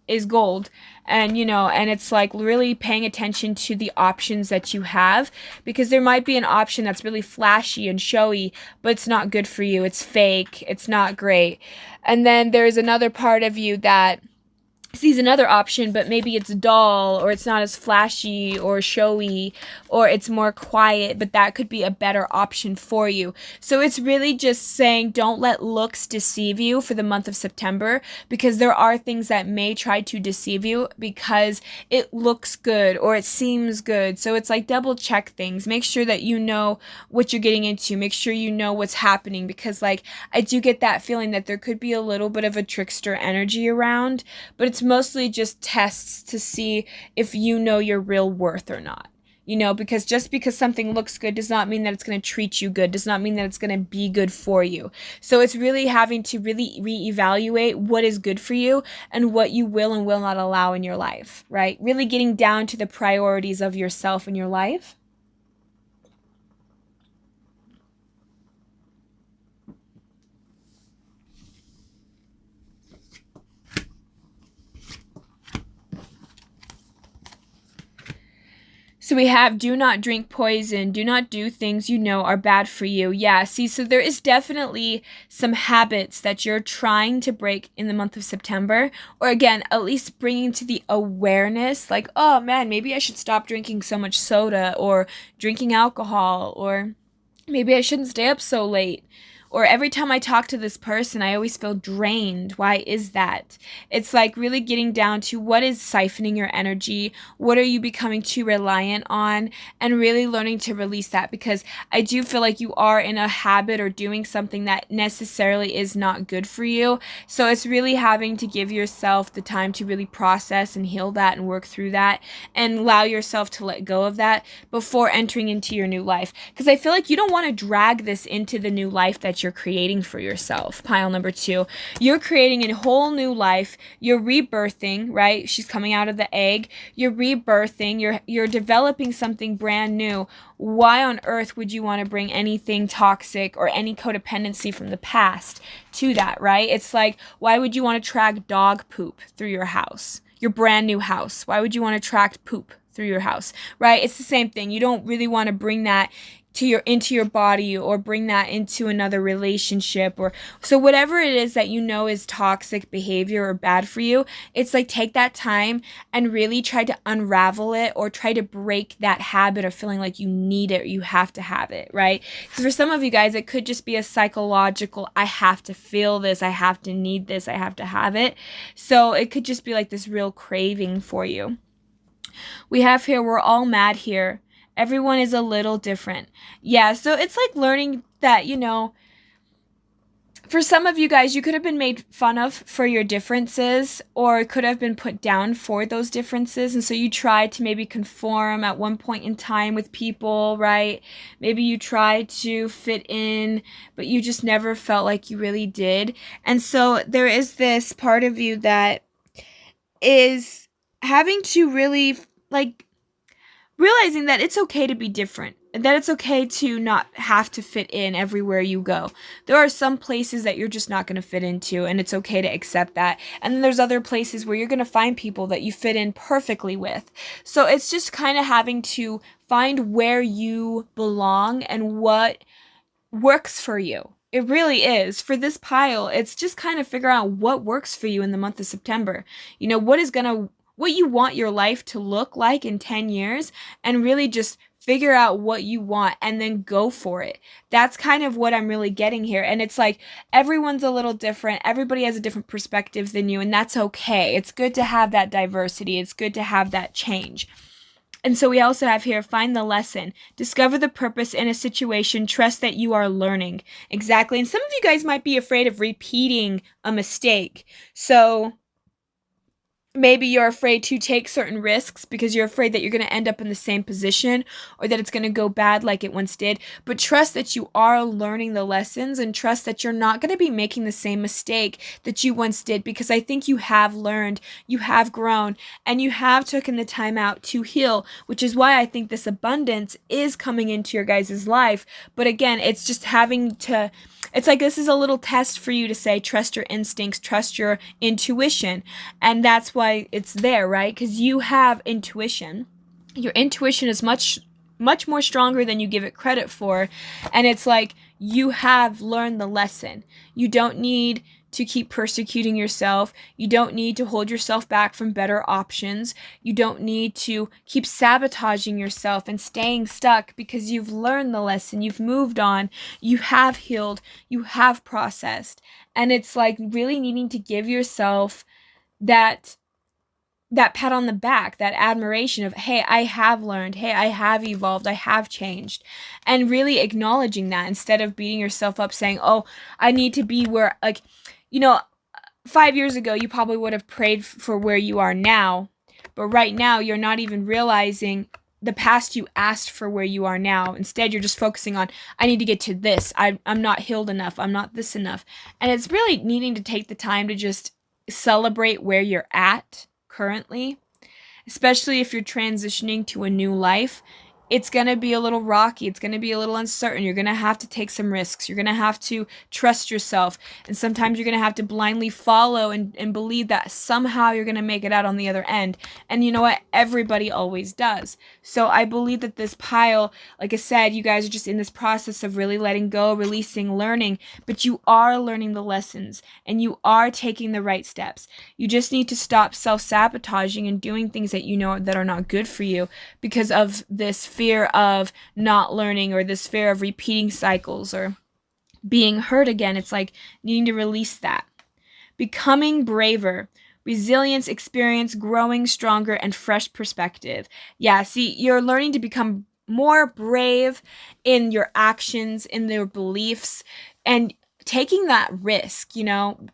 is gold. And and it's like really paying attention to the options that you have, because there might be an option that's really flashy and showy, but it's not good for you. It's fake. It's not great. And then there's another part of you that sees another option, but maybe it's dull, or it's not as flashy or showy, or it's more quiet, but that could be a better option for you. So it's really just saying, don't let looks deceive you for the month of September, because there are things that may try to deceive you because it looks good or it seems good. So it's like double check things. Make sure that you know what you're getting into. Make sure you know what's happening, because like I do get that feeling that there could be a little bit of a trickster energy around, but it's mostly just tests to see if you know your real worth or not. Because just because something looks good does not mean that it's going to treat you good, does not mean that it's going to be good for you. So it's really having to really reevaluate what is good for you and what you will and will not allow in your life, right? Really getting down to the priorities of yourself in your life. So we have, do not drink poison, do not do things you know are bad for you. Yeah, see, so there is definitely some habits that you're trying to break in the month of September, or again, at least bringing to the awareness, like, oh man, maybe I should stop drinking so much soda or drinking alcohol, or maybe I shouldn't stay up so late. Or every time I talk to this person, I always feel drained. Why is that? It's like really getting down to what is siphoning your energy, what are you becoming too reliant on, and really learning to release that, because I do feel like you are in a habit or doing something that necessarily is not good for you. So it's really having to give yourself the time to really process and heal that and work through that and allow yourself to let go of that before entering into your new life. Because I feel like you don't want to drag this into the new life that you're creating for yourself. Pile number 2, you're creating a whole new life. You're rebirthing, right? She's coming out of the egg. You're rebirthing. You're developing something brand new. Why on earth would you want to bring anything toxic or any codependency from the past to that, right? It's like, why would you want to track dog poop through your house, your brand new house? Why would you want to track poop through your house, right? It's the same thing. You don't really want to bring that into your body or bring that into another relationship, or so whatever it is that you know is toxic behavior or bad for you. It's like, take that time and really try to unravel it, or try to break that habit of feeling like you need it or you have to have it, right? Because for some of you guys, it could just be a psychological, I have to feel this, I have to need this, I have to have it. So it could just be like this real craving for you. We have here, we're all mad here. Everyone is a little different. Yeah, so it's like learning that, for some of you guys, you could have been made fun of for your differences, or could have been put down for those differences. And so you tried to maybe conform at one point in time with people, right? Maybe you tried to fit in, but you just never felt like you really did. And so there is this part of you that is having to really, like, realizing that it's okay to be different, that it's okay to not have to fit in everywhere you go. There are some places that you're just not going to fit into, and it's okay to accept that. And then there's other places where you're going to find people that you fit in perfectly with. So it's just kind of having to find where you belong and what works for you. It really is. For this pile, it's just kind of figure out what works for you in the month of September. What you want your life to look like in 10 years, and really just figure out what you want and then go for it. That's kind of what I'm really getting here. And it's like, everyone's a little different. Everybody has a different perspective than you, and that's okay. It's good to have that diversity. It's good to have that change. And so we also have here, find the lesson, discover the purpose in a situation, trust that you are learning. Exactly. And some of you guys might be afraid of repeating a mistake. So maybe you're afraid to take certain risks because you're afraid that you're going to end up in the same position or that it's going to go bad like it once did. But trust that you are learning the lessons and trust that you're not going to be making the same mistake that you once did, because I think you have learned, you have grown, and you have taken the time out to heal, which is why I think this abundance is coming into your guys' life. But again, it's just having to, it's like this is a little test for you to say, trust your instincts, trust your intuition. And that's why it's there, right? Because you have intuition. Your intuition is much more stronger than you give it credit for. And it's like you have learned the lesson. You don't need to keep persecuting yourself. You don't need to hold yourself back from better options. You don't need to keep sabotaging yourself and staying stuck because you've learned the lesson. You've moved on. You have healed. You have processed. And it's like really needing to give yourself that pat on the back, that admiration of, hey, I have learned, hey, I have evolved, I have changed, and really acknowledging that instead of beating yourself up saying, oh, I need to be where, like, 5 years ago, you probably would have prayed for where you are now, but right now, you're not even realizing the past you asked for where you are now. Instead, you're just focusing on, I need to get to this. I'm not healed enough. I'm not this enough. And it's really needing to take the time to just celebrate where you're at currently, especially if you're transitioning to a new life. It's going to be a little rocky. It's going to be a little uncertain. You're going to have to take some risks. You're going to have to trust yourself. And sometimes you're going to have to blindly follow and believe that somehow you're going to make it out on the other end. And you know what? Everybody always does. So I believe that this pile, like I said, you guys are just in this process of really letting go, releasing, learning. But you are learning the lessons and you are taking the right steps. You just need to stop self-sabotaging and doing things that you know that are not good for you because of this fear of not learning or this fear of repeating cycles or being hurt again. It's like needing to release that. Becoming braver, resilience, experience, growing stronger, and fresh perspective. Yeah, see, you're learning to become more brave in your actions, in your beliefs, and taking that risk.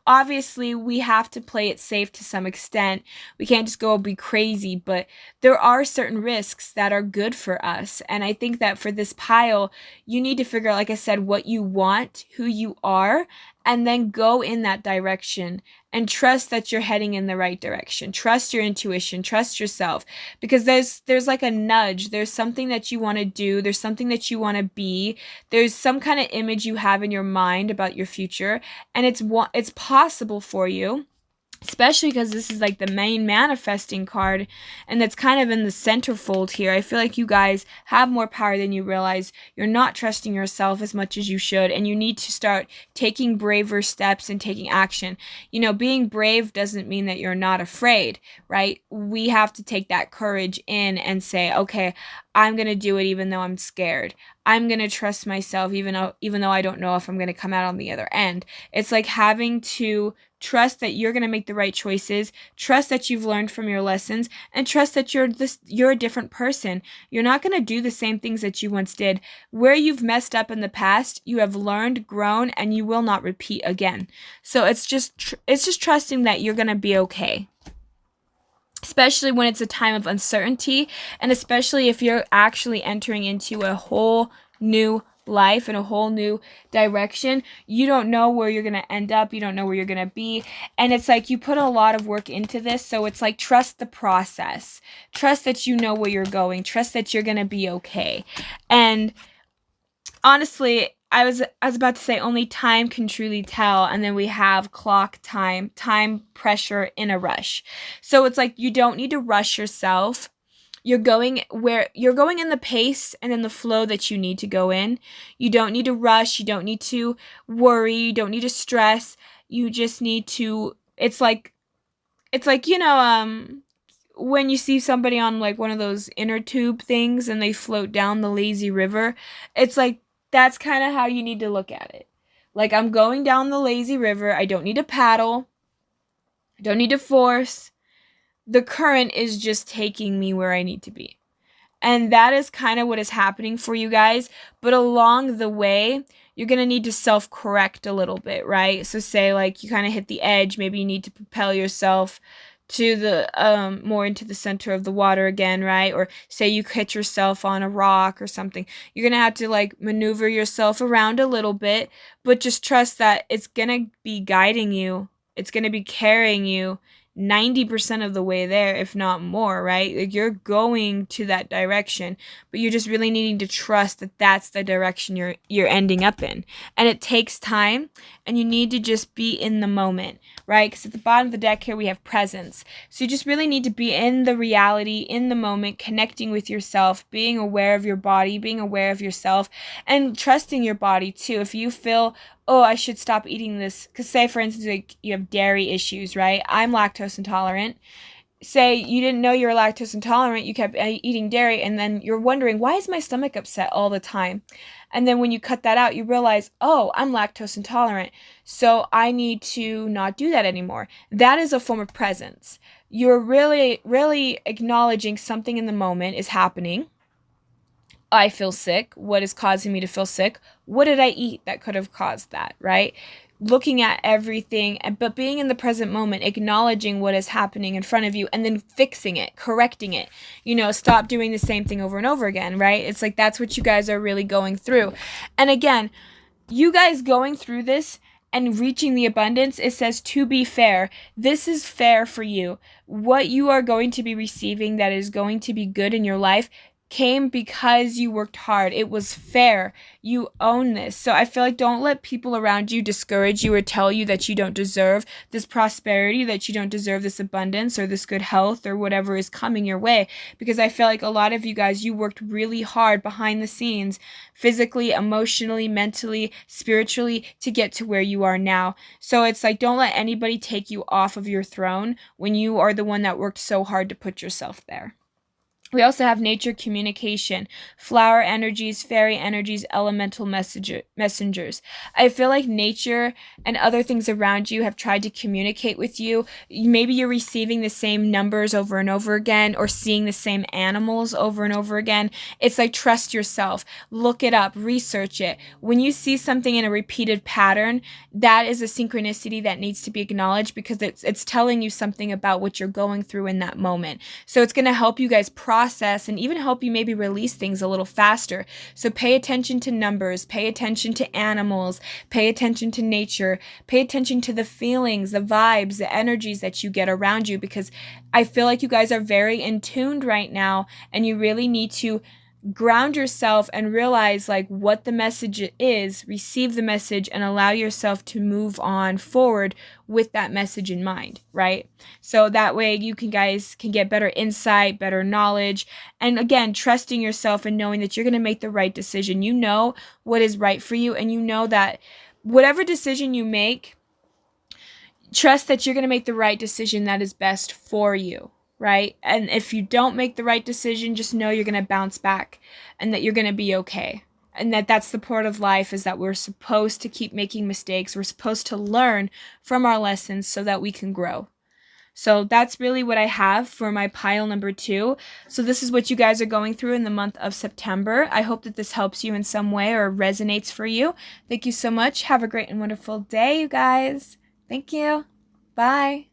Obviously we have to play it safe to some extent. We can't just go be crazy, but there are certain risks that are good for us. And I think that for this pile, you need to figure out, like I said, what you want, who you are, and then go in that direction and trust that you're heading in the right direction. Trust your intuition, trust yourself, because there's like a nudge. There's something that you want to do. There's something that you want to be. There's some kind of image you have in your mind about your future, and it's possible for you. Especially because this is like the main manifesting card, and that's kind of in the centerfold here. I feel like you guys have more power than you realize. You're not trusting yourself as much as you should, and you need to start taking braver steps and taking action. Being brave doesn't mean that you're not afraid, right? We have to take that courage in and say, okay, I'm going to do it even though I'm scared. I'm going to trust myself even though I don't know if I'm going to come out on the other end. It's like having to trust that you're going to make the right choices, trust that you've learned from your lessons, and trust that you're a different person. You're not going to do the same things that you once did. Where you've messed up in the past, you have learned, grown, and you will not repeat again. So it's just trusting that you're going to be okay. Especially when it's a time of uncertainty, and especially if you're actually entering into a whole new life and a whole new direction. You don't know where you're going to end up. You don't know where you're going to be. And it's like you put a lot of work into this. So it's like trust the process. Trust that you know where you're going. Trust that you're going to be okay. And honestly, I was about to say only time can truly tell, and then we have clock time pressure in a rush. So it's like you don't need to rush yourself. You're going in the pace and in the flow that you need to go in. You don't need to rush. You don't need to worry. You don't need to stress. You just need to, it's like, when you see somebody on like one of those inner tube things and they float down the lazy river, it's like, that's kind of how you need to look at it. Like, I'm going down the lazy river. I don't need to paddle. I don't need to force. The current is just taking me where I need to be. And that is kind of what is happening for you guys. But along the way, you're going to need to self-correct a little bit, right? So say like you kind of hit the edge, maybe you need to propel yourself to the more into the center of the water again, right? Or say you hit yourself on a rock or something. You're going to have to like maneuver yourself around a little bit, but just trust that it's going to be guiding you. It's going to be carrying you 90% of the way there, if not more, right? Like you're going to that direction, but you're just really needing to trust that that's the direction you're ending up in. And it takes time, and you need to just be in the moment, right? Because at the bottom of the deck here we have presence. So you just really need to be in the reality, in the moment, connecting with yourself, being aware of your body, being aware of yourself, and trusting your body too. If you feel, oh, I should stop eating this, because say for instance like you have dairy issues, right? I'm lactose intolerant. Say you didn't know you were lactose intolerant, you kept eating dairy, and then you're wondering, why is my stomach upset all the time? And then when you cut that out, you realize, oh, I'm lactose intolerant, so I need to not do that anymore. That is a form of presence. You're really, really acknowledging something in the moment is happening. I feel sick. What is causing me to feel sick? What did I eat that could have caused that, right? Looking at everything, but being in the present moment, acknowledging what is happening in front of you, and then fixing it, correcting it. Stop doing the same thing over and over again, right? It's like that's what you guys are really going through. And again, you guys going through this and reaching the abundance, it says to be fair. This is fair for you. What you are going to be receiving that is going to be good in your life came because you worked hard. It was fair. You own this. So I feel like don't let people around you discourage you or tell you that you don't deserve this prosperity, that you don't deserve this abundance or this good health or whatever is coming your way. Because I feel like a lot of you guys, you worked really hard behind the scenes, physically, emotionally, mentally, spiritually, to get to where you are now. So it's like, don't let anybody take you off of your throne when you are the one that worked so hard to put yourself there. We also have nature communication, flower energies, fairy energies, elemental messengers. I feel like nature and other things around you have tried to communicate with you. Maybe you're receiving the same numbers over and over again, or seeing the same animals over and over again. It's like, trust yourself, look it up, research it. When you see something in a repeated pattern, that is a synchronicity that needs to be acknowledged, because it's telling you something about what you're going through in that moment. So it's going to help you guys process and even help you maybe release things a little faster. So pay attention to numbers, pay attention to animals, pay attention to nature, pay attention to the feelings, the vibes, the energies that you get around you, because I feel like you guys are very in tuned right now, and you really need to ground yourself and realize like what the message is, receive the message, and allow yourself to move on forward with that message in mind, right? So that way you guys can get better insight, better knowledge, and again, trusting yourself and knowing that you're going to make the right decision. You know what is right for you, and you know that whatever decision you make, trust that you're going to make the right decision that is best for you. Right? And if you don't make the right decision, just know you're going to bounce back, and that you're going to be okay. And that's the part of life, is that we're supposed to keep making mistakes. We're supposed to learn from our lessons so that we can grow. So that's really what I have for my pile number 2. So this is what you guys are going through in the month of September. I hope that this helps you in some way or resonates for you. Thank you so much. Have a great and wonderful day, you guys. Thank you. Bye.